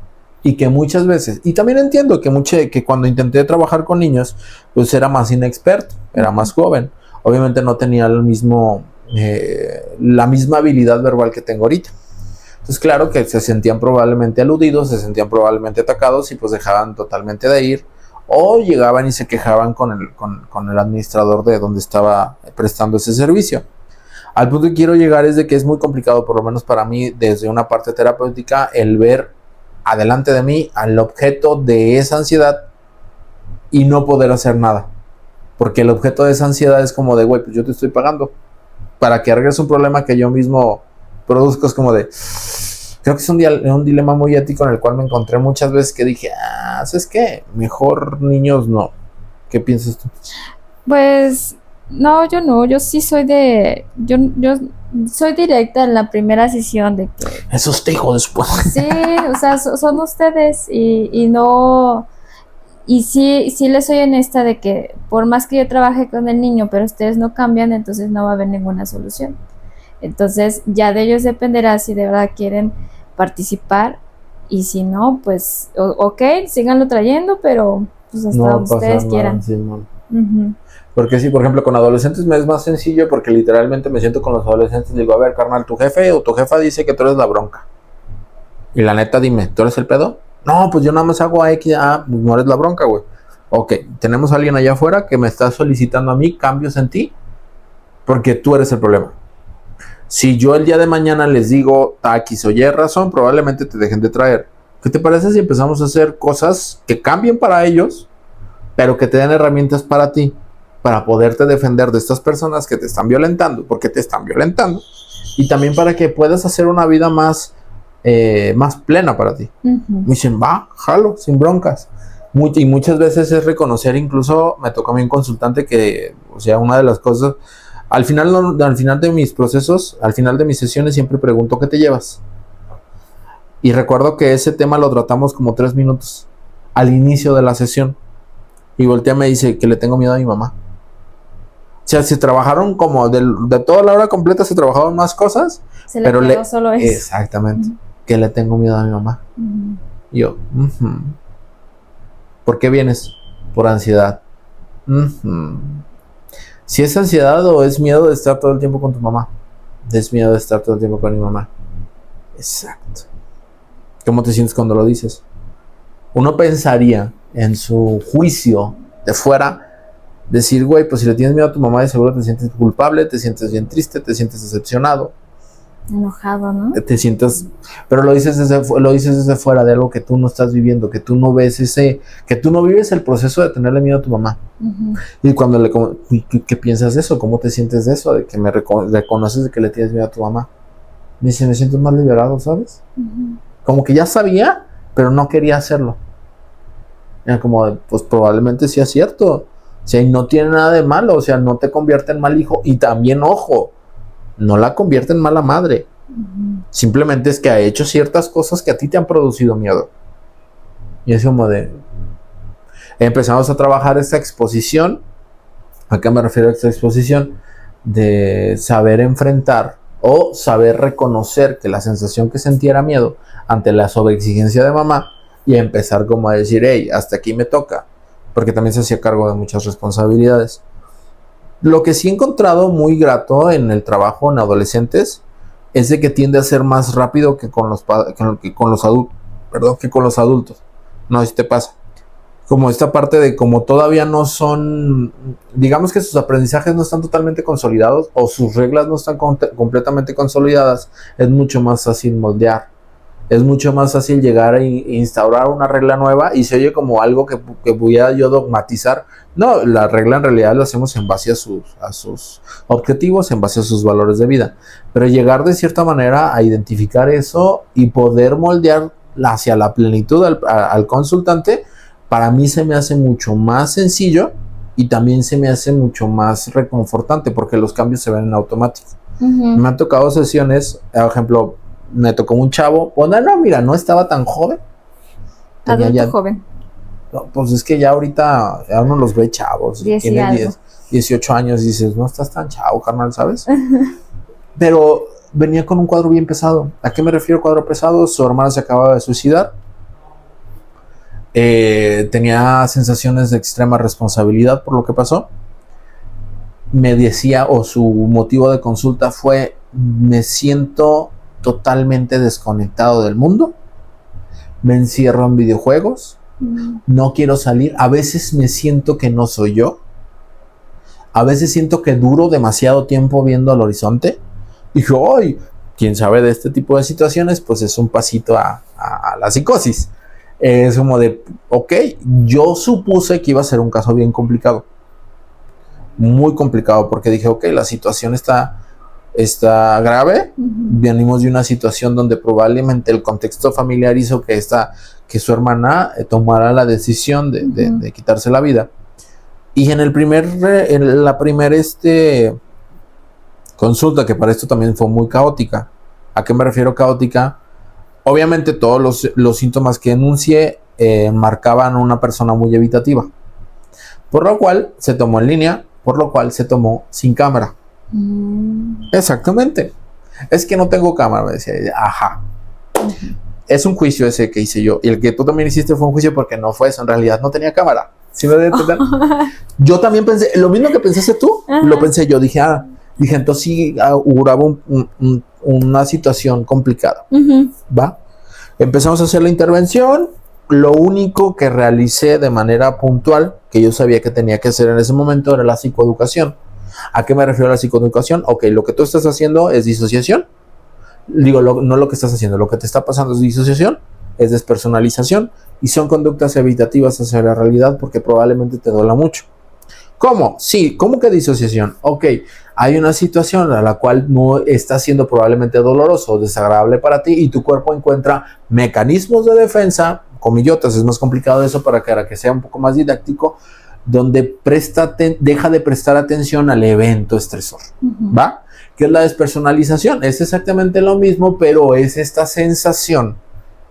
[SPEAKER 1] Y que muchas veces, y también entiendo que cuando intenté trabajar con niños, pues era más inexperto, era más joven. Obviamente no tenía la misma habilidad verbal que tengo ahorita. Entonces, claro que se sentían probablemente aludidos, se sentían probablemente atacados y pues dejaban totalmente de ir. O llegaban y se quejaban con el administrador de donde estaba prestando ese servicio. Al punto que quiero llegar es de que es muy complicado, por lo menos para mí, desde una parte terapéutica, el ver adelante de mí al objeto de esa ansiedad y no poder hacer nada. Porque el objeto de esa ansiedad es como de, güey, pues yo te estoy pagando para que arregles un problema que yo mismo produzco. Es como de, creo que es un dilema muy ético en el cual me encontré muchas veces que dije, ¿sabes qué? Mejor niños no. ¿Qué piensas tú?
[SPEAKER 2] Pues no, yo no, yo sí soy yo soy directa en la primera sesión de que
[SPEAKER 1] Es usted, hijo de su puta.
[SPEAKER 2] sí, o sea, son ustedes y no, y sí les soy honesta de que por más que yo trabaje con el niño, pero ustedes no cambian, entonces no va a haber ninguna solución. Entonces ya de ellos dependerá si de verdad quieren participar y si no, pues ok, síganlo trayendo, pero pues hasta
[SPEAKER 1] No va a
[SPEAKER 2] donde ustedes
[SPEAKER 1] pasar
[SPEAKER 2] quieran.
[SPEAKER 1] nada, Simón.
[SPEAKER 2] Ujú.
[SPEAKER 1] Porque sí, por ejemplo, con adolescentes me es más sencillo porque literalmente me siento con los adolescentes y digo, a ver, carnal, tu jefe o tu jefa dice que tú eres la bronca. Y la neta, dime, ¿tú eres el pedo? No, pues yo nada más hago X, pues no eres la bronca, güey. Ok, tenemos a alguien allá afuera que me está solicitando a mí cambios en ti porque tú eres el problema. Si yo el día de mañana les digo X o Y razón, probablemente te dejen de traer. ¿Qué te parece si empezamos a hacer cosas que cambien para ellos, pero que te den herramientas para ti, para poderte defender de estas personas que te están violentando, porque te están violentando, y también para que puedas hacer una vida más plena para ti?
[SPEAKER 2] Ujú.
[SPEAKER 1] Me dicen, va, jalo, sin broncas. Y muchas veces es reconocer, incluso me tocó a mí un consultante que, o sea, una de las cosas, al final de mis procesos, al final de mis sesiones, siempre pregunto ¿qué te llevas? Y recuerdo que ese tema lo tratamos como 3 minutos al inicio de la sesión. Y voltea y me dice que le tengo miedo a mi mamá. O sea, se trabajaron como de toda la hora completa, se trabajaron más cosas.
[SPEAKER 2] Se le quedó solo eso.
[SPEAKER 1] Exactamente. Que le tengo miedo a mi mamá.
[SPEAKER 2] Ujú.
[SPEAKER 1] Y yo, ¿por qué vienes? Por ansiedad. Si es ansiedad o es miedo de estar todo el tiempo con tu mamá. Es miedo de estar todo el tiempo con mi mamá. Exacto. ¿Cómo te sientes cuando lo dices? Uno pensaría en su juicio de fuera, decir, güey, pues si le tienes miedo a tu mamá, de seguro te sientes culpable, te sientes bien triste, te sientes decepcionado,
[SPEAKER 2] Enojado, ¿no?
[SPEAKER 1] te sientes, pero lo dices desde fuera de algo que tú no estás viviendo, que tú no ves que tú no vives el proceso de tenerle miedo a tu mamá.
[SPEAKER 2] Ujú.
[SPEAKER 1] Y cuando ¿qué piensas de eso? ¿Cómo te sientes de eso? De que reconoces de que le tienes miedo a tu mamá. Me dice, me siento más liberado, ¿sabes?
[SPEAKER 2] Ujú.
[SPEAKER 1] Como que ya sabía, pero no quería hacerlo. Era como, pues probablemente sí es cierto. O sea, y no tiene nada de malo. O sea, no te convierte en mal hijo. Y también, ojo, no la convierte en mala madre.
[SPEAKER 2] Ujú.
[SPEAKER 1] Simplemente es que ha hecho ciertas cosas que a ti te han producido miedo. Y es como de... Empezamos a trabajar esta exposición. ¿A qué me refiero a esta exposición? De saber enfrentar o saber reconocer que la sensación que sentía era miedo ante la sobreexigencia de mamá y empezar como a decir, hey, hasta aquí me toca, porque también se hacía cargo de muchas responsabilidades. Lo que sí he encontrado muy grato en el trabajo en adolescentes es de que tiende a ser más rápido que con los adultos. No sé si te pasa. Como esta parte de como todavía no son, digamos que sus aprendizajes no están totalmente consolidados o sus reglas no están completamente consolidadas, es mucho más fácil moldear. Es mucho más fácil llegar a instaurar una regla nueva y se oye como algo que voy a yo dogmatizar. No, la regla en realidad lo hacemos en base a sus objetivos, en base a sus valores de vida. Pero llegar de cierta manera a identificar eso y poder moldear hacia la plenitud al consultante, para mí se me hace mucho más sencillo y también se me hace mucho más reconfortante porque los cambios se ven en automático.
[SPEAKER 2] Ujú.
[SPEAKER 1] Me han tocado sesiones, por ejemplo, me tocó un chavo, bueno, no, mira, no estaba tan joven. Tenía
[SPEAKER 2] Adulto
[SPEAKER 1] ya,
[SPEAKER 2] joven.
[SPEAKER 1] no, pues es que ya ahorita ya uno los ve chavos,
[SPEAKER 2] 10 y
[SPEAKER 1] tiene
[SPEAKER 2] algo.
[SPEAKER 1] 18 años y dices, no estás tan chavo, carnal, ¿sabes? Pero venía con un cuadro bien pesado. ¿A qué me refiero cuadro pesado? Su hermana se acababa de suicidar tenía sensaciones de extrema responsabilidad por lo que pasó. Me decía, o su motivo de consulta fue: me siento totalmente desconectado del mundo, me encierro en videojuegos, no quiero salir, a veces me siento que no soy yo, a veces siento que duro demasiado tiempo viendo al horizonte. Dije, ¡ay! Quien sabe de este tipo de situaciones, pues es un pasito a la psicosis. Es como de, ok, yo supuse que iba a ser un caso bien complicado, muy complicado, porque dije, ok, la situación está grave. Venimos de una situación donde probablemente el contexto familiar hizo que su hermana tomara la decisión de quitarse la vida. Y en la primera consulta, que para esto también fue muy caótica. ¿A qué me refiero caótica? Obviamente todos los síntomas que enuncié marcaban una persona muy evitativa, por lo cual se tomó en línea, por lo cual se tomó sin cámara. Exactamente. Es que no tengo cámara, me decía ella. Ajá. Es un juicio ese que hice yo. Y el que tú también hiciste fue un juicio porque no fue eso. En realidad no tenía cámara. ¿Sí me debe entender? Yo también pensé, lo mismo que pensaste tú, lo pensé yo. Dije, entonces sí auguraba una situación complicada. ¿Va? Empezamos a hacer la intervención. Lo único que realicé de manera puntual, que yo sabía que tenía que hacer en ese momento, era la psicoeducación. ¿A qué me refiero a la psicoeducación? Ok, lo que tú estás haciendo es disociación. Digo, no lo que estás haciendo, lo que te está pasando es disociación, es despersonalización, y son conductas evitativas hacia la realidad porque probablemente te duela mucho. ¿Cómo? Sí, ¿cómo que disociación? Ok, hay una situación a la cual no está siendo probablemente doloroso o desagradable para ti y tu cuerpo encuentra mecanismos de defensa, comillotas, es más complicado eso para que sea un poco más didáctico, donde deja de prestar atención al evento estresor, ¿va? ¿Qué es la despersonalización? Es exactamente lo mismo, pero es esta sensación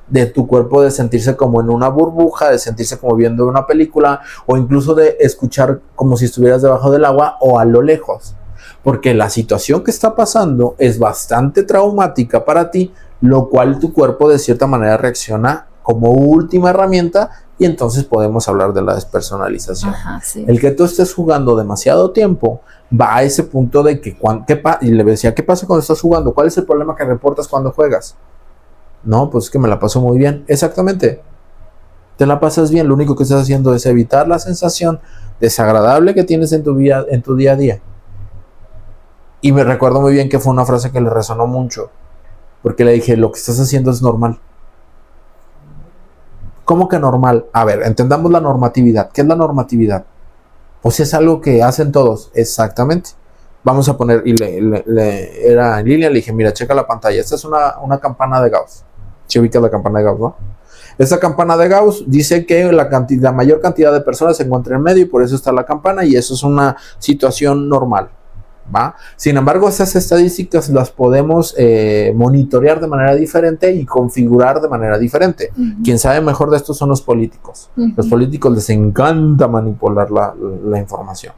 [SPEAKER 1] de tu cuerpo de sentirse como en una burbuja, de sentirse como viendo una película, o incluso de escuchar como si estuvieras debajo del agua o a lo lejos, porque la situación que está pasando es bastante traumática para ti, lo cual tu cuerpo de cierta manera reacciona como última herramienta. Y entonces podemos hablar de la despersonalización.
[SPEAKER 2] Ajá, sí.
[SPEAKER 1] El que tú estés jugando demasiado tiempo va a ese punto de que y le decía, ¿qué pasa cuando estás jugando? ¿Cuál es el problema que reportas cuando juegas? No, pues es que me la paso muy bien. Exactamente. Te la pasas bien. Lo único que estás haciendo es evitar la sensación desagradable que tienes en tu día a día. Y me recuerdo muy bien que fue una frase que le resonó mucho, porque le dije, lo que estás haciendo es normal. ¿Cómo que normal? A ver, entendamos la normatividad. ¿Qué es la normatividad? Pues es algo que hacen todos. Exactamente. Vamos a poner, y era en línea, le dije, mira, checa la pantalla. Esta es una campana de Gauss. ¿Se ubica la campana de Gauss, no? Esta campana de Gauss dice que la mayor cantidad de personas se encuentra en medio y por eso está la campana, y eso es una situación normal, ¿va? Sin embargo, estas estadísticas las podemos monitorear de manera diferente y configurar de manera diferente. Quien sabe mejor de esto son los políticos. Los políticos les encanta manipular la información.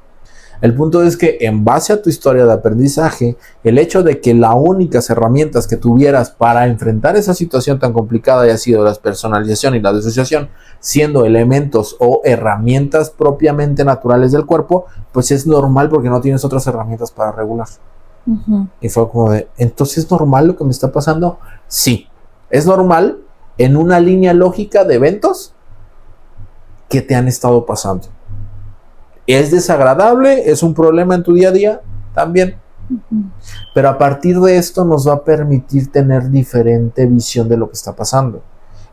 [SPEAKER 1] El punto es que en base a tu historia de aprendizaje, el hecho de que las únicas herramientas que tuvieras para enfrentar esa situación tan complicada haya sido la despersonalización y la disociación, siendo elementos o herramientas propiamente naturales del cuerpo, pues es normal porque no tienes otras herramientas para regular. Y fue como de, ¿entonces es normal lo que me está pasando? Sí, es normal en una línea lógica de eventos que te han estado pasando. ¿Es desagradable? ¿Es un problema en tu día a día? También. Pero a partir de esto nos va a permitir tener diferente visión de lo que está pasando.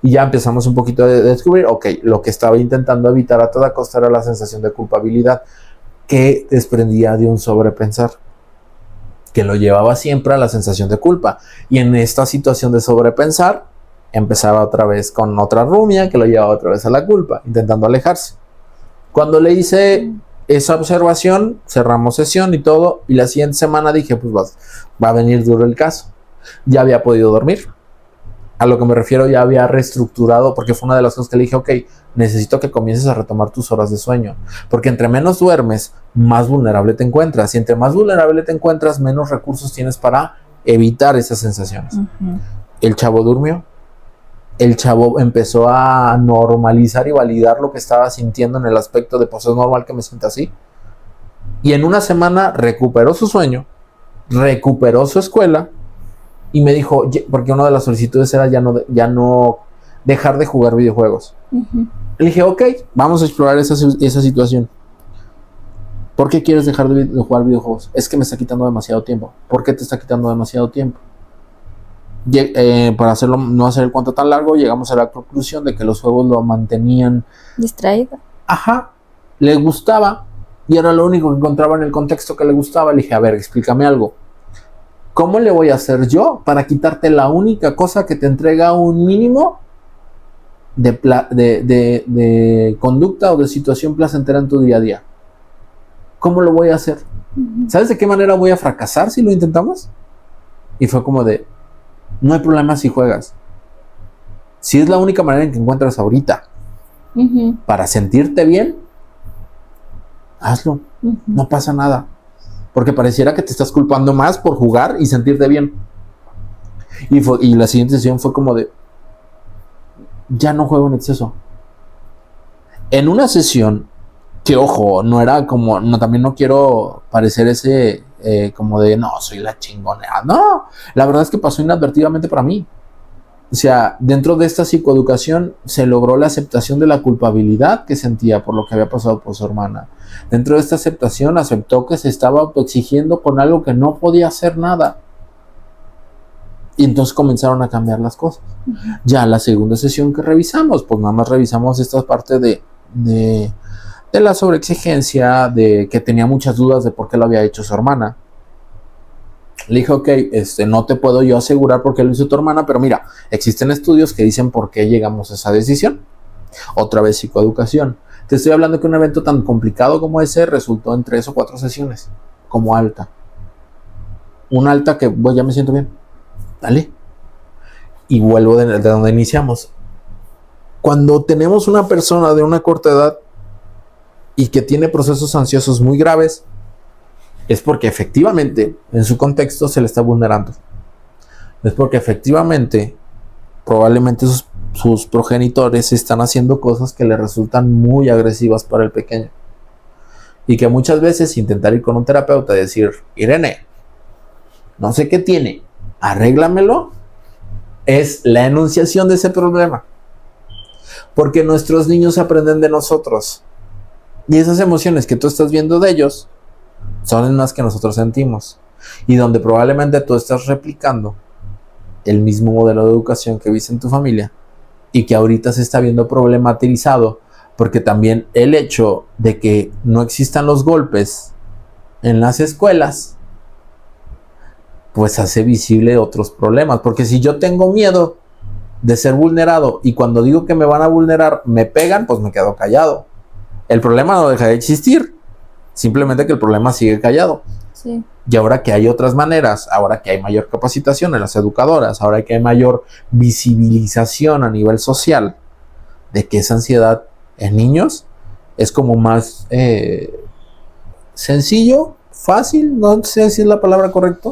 [SPEAKER 1] Y ya empezamos un poquito a descubrir, ok, lo que estaba intentando evitar a toda costa era la sensación de culpabilidad que desprendía de un sobrepensar, que lo llevaba siempre a la sensación de culpa. Y en esta situación de sobrepensar, empezaba otra vez con otra rumia que lo llevaba otra vez a la culpa, intentando alejarse. Cuando le hice esa observación, cerramos sesión y todo, y la siguiente semana dije, pues va a venir duro el caso. Ya había podido dormir. A lo que me refiero, ya había reestructurado, porque fue una de las cosas que le dije, ok, necesito que comiences a retomar tus horas de sueño, porque entre menos duermes, más vulnerable te encuentras, y entre más vulnerable te encuentras, menos recursos tienes para evitar esas sensaciones. El chavo durmió, el chavo empezó a normalizar y validar lo que estaba sintiendo en el aspecto de, pues es normal que me sienta así. Y en una semana recuperó su sueño, recuperó su escuela y me dijo, porque una de las solicitudes era ya no dejar de jugar videojuegos.
[SPEAKER 2] Ujú.
[SPEAKER 1] Le dije, ok, vamos a explorar esa situación. ¿Por qué quieres dejar de jugar videojuegos? Es que me está quitando demasiado tiempo. ¿Por qué te está quitando demasiado tiempo? Para no hacer el cuento tan largo, llegamos a la conclusión de que los juegos lo mantenían
[SPEAKER 2] Distraída.
[SPEAKER 1] Ajá, le gustaba y era lo único que encontraba en el contexto que le gustaba. Le dije, a ver, explícame algo. ¿Cómo le voy a hacer yo para quitarte la única cosa que te entrega un mínimo de conducta o de situación placentera en tu día a día? ¿Cómo lo voy a hacer? ¿Sabes de qué manera voy a fracasar si lo intentamos? Y fue como de, no hay problema si juegas. Si es la única manera en que encuentras ahorita para sentirte bien, hazlo. No pasa nada. Porque pareciera que te estás culpando más por jugar y sentirte bien. Y la siguiente sesión fue como de, ya no juego en exceso. En una sesión que, ojo, no era como, no, también no quiero parecer ese como de, no, soy la chingonera. No, la verdad es que pasó inadvertidamente para mí. O sea, dentro de esta psicoeducación se logró la aceptación de la culpabilidad que sentía por lo que había pasado por su hermana. Dentro de esta aceptación aceptó que se estaba autoexigiendo con algo que no podía hacer nada. Y entonces comenzaron a cambiar las cosas. Ya la segunda sesión que revisamos, pues nada más revisamos esta parte de la sobreexigencia, de que tenía muchas dudas de por qué lo había hecho su hermana. Le dije, ok, no te puedo yo asegurar por qué lo hizo tu hermana, pero mira, existen estudios que dicen por qué llegamos a esa decisión. Otra vez psicoeducación. Te estoy hablando que un evento tan complicado como ese resultó en 3 o 4 sesiones, como alta. Una alta que, pues ya me siento bien. Dale. Y vuelvo de donde iniciamos. Cuando tenemos una persona de una corta edad y que tiene procesos ansiosos muy graves, es porque efectivamente en su contexto se le está vulnerando. Es porque efectivamente probablemente sus progenitores están haciendo cosas que le resultan muy agresivas para el pequeño. Y que muchas veces intentar ir con un terapeuta y decir, Irene, no sé qué tiene, arréglamelo, es la enunciación de ese problema. Porque nuestros niños aprenden de nosotros. Y esas emociones que tú estás viendo de ellos son las que nosotros sentimos. Y donde probablemente tú estás replicando el mismo modelo de educación que viste en tu familia y que ahorita se está viendo problematizado, porque también el hecho de que no existan los golpes en las escuelas pues hace visible otros problemas. Porque si yo tengo miedo de ser vulnerado y cuando digo que me van a vulnerar me pegan, pues me quedo callado. El problema no deja de existir, simplemente que el problema sigue callado.
[SPEAKER 2] Sí.
[SPEAKER 1] Y ahora que hay otras maneras, ahora que hay mayor capacitación en las educadoras, ahora que hay mayor visibilización a nivel social de que esa ansiedad en niños es como más sencillo, fácil, no sé si es la palabra correcta,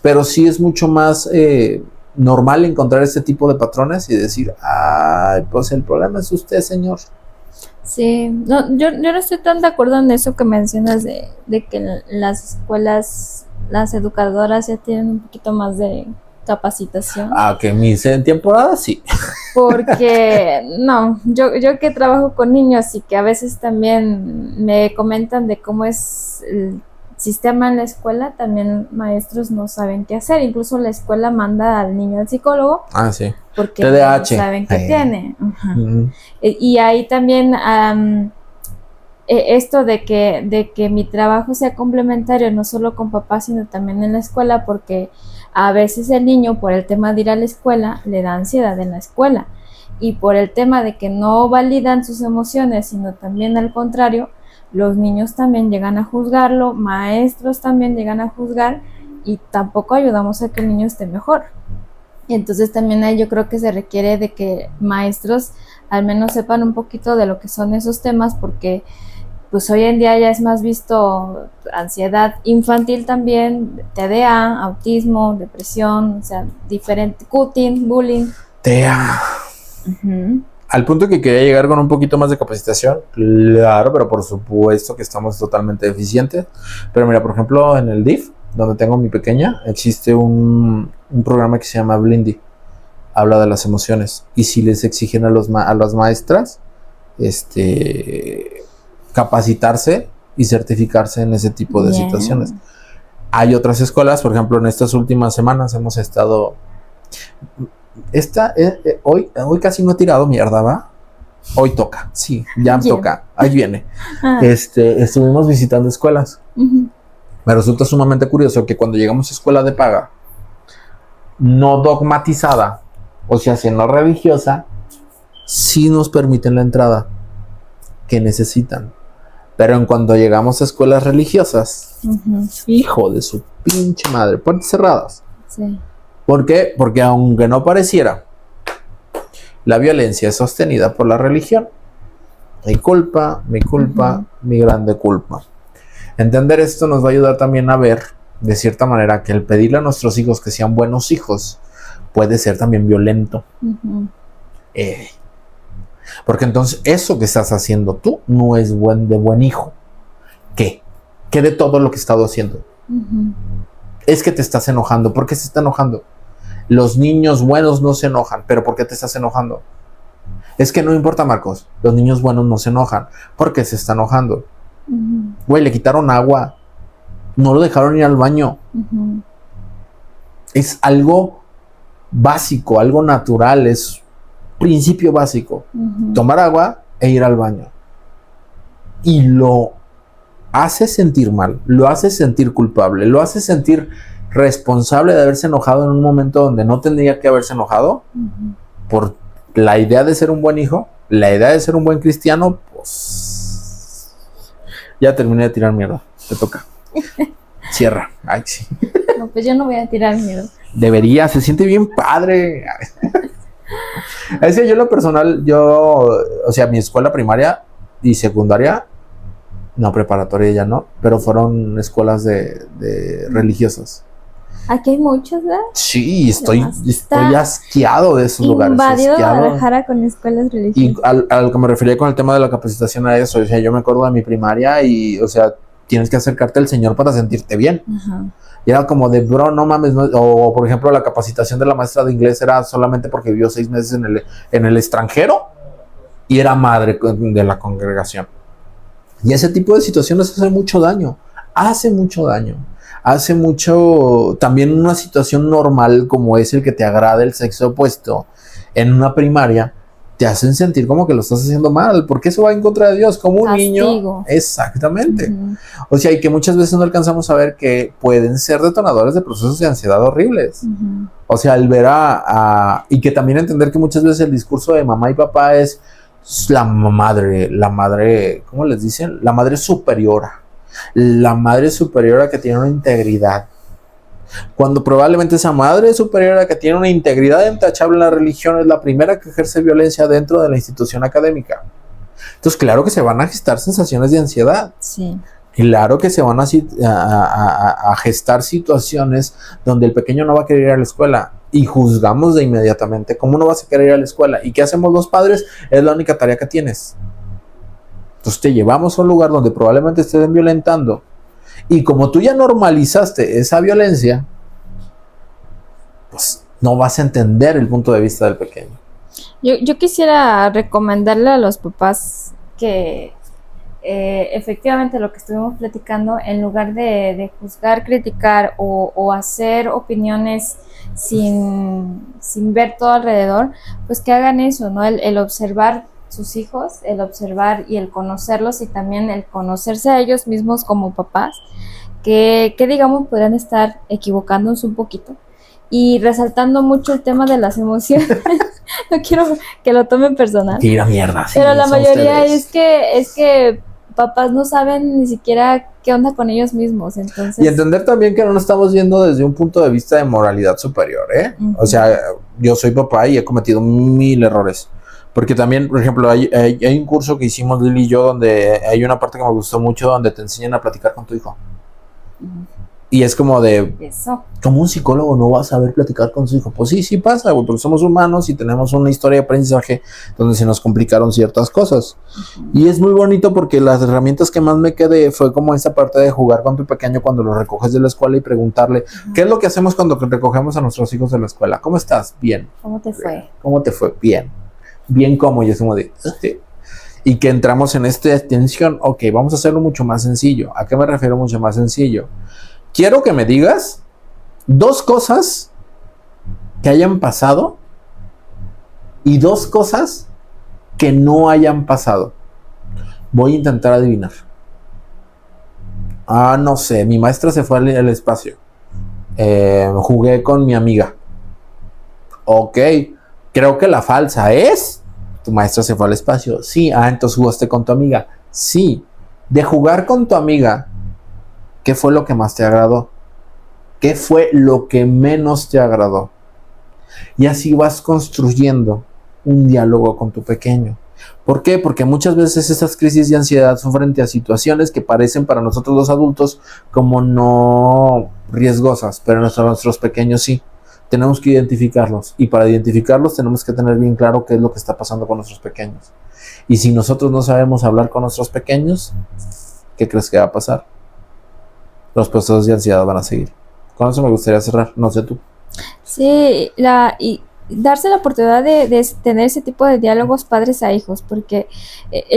[SPEAKER 1] pero sí es mucho más normal encontrar este tipo de patrones y decir, ay, pues el problema es usted, señor.
[SPEAKER 2] Sí, no, yo no estoy tan de acuerdo en eso que mencionas de que en las escuelas, las educadoras ya tienen un poquito más de capacitación.
[SPEAKER 1] Ah, que en temporada sí.
[SPEAKER 2] Porque, no, yo que trabajo con niños y que a veces también me comentan de cómo es el sistema en la escuela, también maestros no saben qué hacer. Incluso la escuela manda al niño al psicólogo.
[SPEAKER 1] Ah, sí.
[SPEAKER 2] Porque
[SPEAKER 1] TDAH.
[SPEAKER 2] no saben qué tiene. Y ahí también esto de que mi trabajo sea complementario, no solo con papá, sino también en la escuela, porque a veces el niño, por el tema de ir a la escuela, le da ansiedad en la escuela. Y por el tema de que no validan sus emociones, sino también al contrario, los niños también llegan a juzgarlo, maestros también llegan a juzgar, y tampoco ayudamos a que el niño esté mejor. Y entonces también ahí yo creo que se requiere de que maestros al menos sepan un poquito de lo que son esos temas, porque pues hoy en día ya es más visto ansiedad infantil también, TDA, autismo, depresión, o sea, diferente, cutting, bullying.
[SPEAKER 1] TEA.
[SPEAKER 2] Ujú.
[SPEAKER 1] Al punto que quería llegar con un poquito más de capacitación, claro, pero por supuesto que estamos totalmente deficientes. Pero mira, por ejemplo, en el DIF, donde tengo mi pequeña, existe un programa que se llama Blindy. Habla de las emociones. Y si les exigen a las maestras, capacitarse y certificarse en ese tipo de
[SPEAKER 2] Bien.
[SPEAKER 1] situaciones. Hay otras escuelas, por ejemplo, en estas últimas semanas hemos estado... hoy casi no he tirado mierda, ¿va? Hoy toca, sí, ya
[SPEAKER 2] Bien.
[SPEAKER 1] toca, ahí viene.
[SPEAKER 2] Ah,
[SPEAKER 1] Estuvimos visitando escuelas.
[SPEAKER 2] ujú.
[SPEAKER 1] Me resulta sumamente curioso que cuando llegamos a escuela de paga, no dogmatizada, o sea, si no religiosa, sí nos permiten la entrada que necesitan. Pero en cuanto llegamos a escuelas religiosas,
[SPEAKER 2] Ujú.
[SPEAKER 1] hijo de su pinche madre, puertas cerradas.
[SPEAKER 2] Sí.
[SPEAKER 1] ¿Por qué? Porque aunque no pareciera, la violencia es sostenida por la religión. Mi culpa, mi grande culpa. Entender esto nos va a ayudar también a ver, de cierta manera, que el pedirle a nuestros hijos que sean buenos hijos puede ser también violento.
[SPEAKER 2] Ujú.
[SPEAKER 1] Porque entonces eso que estás haciendo tú no es de buen hijo. ¿Qué? ¿Qué de todo lo que he estado haciendo?
[SPEAKER 2] Ujú.
[SPEAKER 1] Es que te estás enojando. ¿Por qué se está enojando? Los niños buenos no se enojan. ¿Pero por qué te estás enojando? Es que no importa, Marcos. Los niños buenos no se enojan. ¿Por qué se está enojando?
[SPEAKER 2] Ujú.
[SPEAKER 1] Güey, le quitaron agua. No lo dejaron ir al baño.
[SPEAKER 2] Ujú.
[SPEAKER 1] Es algo básico, algo natural. Es principio básico.
[SPEAKER 2] Ujú.
[SPEAKER 1] Tomar agua e ir al baño. Y lo hace sentir mal, lo hace sentir culpable, lo hace sentir responsable de haberse enojado en un momento donde no tendría que haberse enojado
[SPEAKER 2] Ujú.
[SPEAKER 1] por la idea de ser un buen hijo, la idea de ser un buen cristiano. Pues ya terminé de tirar mierda, te toca. Cierra. Ay, sí.
[SPEAKER 2] No, pues yo no voy a tirar miedo.
[SPEAKER 1] Debería, se siente bien padre. Es que yo en lo personal, o sea, mi escuela primaria y secundaria, no, preparatoria ya no, pero fueron escuelas de religiosas.
[SPEAKER 2] Aquí hay muchos, ¿verdad?
[SPEAKER 1] Sí, estoy
[SPEAKER 2] Está
[SPEAKER 1] asqueado de esos lugares.
[SPEAKER 2] Invadido
[SPEAKER 1] Asqueado.
[SPEAKER 2] Guadalajara con escuelas
[SPEAKER 1] Y
[SPEAKER 2] religiosas.
[SPEAKER 1] a lo que me refería con el tema de la capacitación a eso, o sea, yo me acuerdo de mi primaria y, o sea, tienes que acercarte al Señor para sentirte bien.
[SPEAKER 2] Ajá.
[SPEAKER 1] Y era como de, bro, no mames, no. O por ejemplo, la capacitación de la maestra de inglés era solamente porque vivió 6 meses en el extranjero y era madre de la congregación. Y ese tipo de situaciones hace mucho daño. Hace mucho daño. Hace mucho. También una situación normal como es el que te agrada el sexo opuesto en una primaria, te hacen sentir como que lo estás haciendo mal, porque eso va en contra de Dios, como un
[SPEAKER 2] Castigo.
[SPEAKER 1] niño. Exactamente.
[SPEAKER 2] Ujú.
[SPEAKER 1] O sea, y que muchas veces no alcanzamos a ver que pueden ser detonadores de procesos de ansiedad horribles.
[SPEAKER 2] Ujú.
[SPEAKER 1] O sea, al ver y que también entender que muchas veces el discurso de mamá y papá es la madre, ¿cómo les dicen? La madre superiora que tiene una integridad. Cuando probablemente esa madre superiora que tiene una integridad intachable en la religión es la primera que ejerce violencia dentro de la institución académica. Entonces, claro que se van a gestar sensaciones de ansiedad.
[SPEAKER 2] Sí.
[SPEAKER 1] Claro que se van a gestar situaciones donde el pequeño no va a querer ir a la escuela y juzgamos de inmediatamente cómo no vas a querer ir a la escuela. ¿Y qué hacemos los padres? Es la única tarea que tienes. Entonces te llevamos a un lugar donde probablemente estén violentando y como tú ya normalizaste esa violencia, pues no vas a entender el punto de vista del pequeño.
[SPEAKER 2] Yo quisiera recomendarle a los papás que efectivamente lo que estuvimos platicando, en lugar de juzgar, criticar o hacer opiniones sin ver todo alrededor, pues que hagan eso, ¿no? El observar sus hijos, el observar y el conocerlos y también el conocerse a ellos mismos como papás, que digamos podrían estar equivocándose un poquito y resaltando mucho el tema de las emociones. No quiero que lo tomen personal.
[SPEAKER 1] Tira mierda. Sí,
[SPEAKER 2] pero la mayoría
[SPEAKER 1] ustedes.
[SPEAKER 2] es que papás no saben ni siquiera qué onda con ellos mismos, entonces.
[SPEAKER 1] Y entender también que no nos estamos viendo desde un punto de vista de moralidad superior, ¿eh?
[SPEAKER 2] Uh-huh.
[SPEAKER 1] O sea, yo soy papá y he cometido 1000 errores. Porque también, por ejemplo, hay un curso que hicimos Lili y yo donde hay una parte que me gustó mucho donde te enseñan a platicar con tu hijo.
[SPEAKER 2] Uh-huh.
[SPEAKER 1] Y es como de,
[SPEAKER 2] Eso.
[SPEAKER 1] como un psicólogo no va a saber platicar con su hijo. Pues sí, sí pasa, güey, porque somos humanos y tenemos una historia de aprendizaje donde se nos complicaron ciertas cosas. Y es muy bonito porque las herramientas que más me quedé fue como esa parte de jugar con tu pequeño cuando lo recoges de la escuela y preguntarle, ¿qué es lo que hacemos cuando recogemos a nuestros hijos de la escuela? ¿Cómo estás? Bien.
[SPEAKER 2] ¿Cómo te fue?
[SPEAKER 1] ¿Cómo te fue? Bien. Bien, ¿cómo? Y es como de... Y que entramos en esta extensión, ok, vamos a hacerlo mucho más sencillo. ¿A qué me refiero mucho más sencillo? Quiero que me digas 2 cosas que hayan pasado y 2 cosas que no hayan pasado. Voy a intentar adivinar. No sé, mi maestra se fue al espacio. Jugué con mi amiga. Ok, creo que la falsa es... Tu maestra se fue al espacio. Sí, entonces jugaste con tu amiga. Sí, de jugar con tu amiga, ¿qué fue lo que más te agradó? ¿Qué fue lo que menos te agradó? Y así vas construyendo un diálogo con tu pequeño. ¿Por qué? Porque muchas veces esas crisis de ansiedad son frente a situaciones que parecen para nosotros los adultos como no riesgosas, pero nuestros pequeños sí. Tenemos que identificarlos y para identificarlos tenemos que tener bien claro qué es lo que está pasando con nuestros pequeños. Y si nosotros no sabemos hablar con nuestros pequeños, ¿qué crees que va a pasar? Los procesos de ansiedad van a seguir. Con eso me gustaría cerrar, no sé tú.
[SPEAKER 2] Sí, y darse la oportunidad de tener ese tipo de diálogos padres a hijos, porque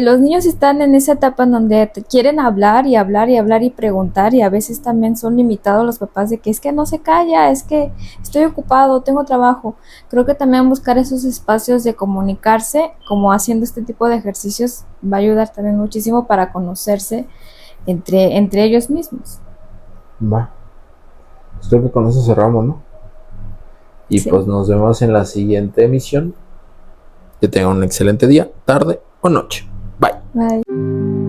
[SPEAKER 2] los niños están en esa etapa en donde quieren hablar y hablar y hablar y preguntar, y a veces también son limitados los papás de que es que no se calla, es que estoy ocupado, tengo trabajo. Creo que también buscar esos espacios de comunicarse, como haciendo este tipo de ejercicios, va a ayudar también muchísimo para conocerse entre ellos mismos.
[SPEAKER 1] Va. Pues creo que con eso cerramos, ¿no? Y
[SPEAKER 2] Sí.
[SPEAKER 1] pues nos vemos en la siguiente emisión. Que tengan un excelente día, tarde o noche. Bye.
[SPEAKER 2] Bye.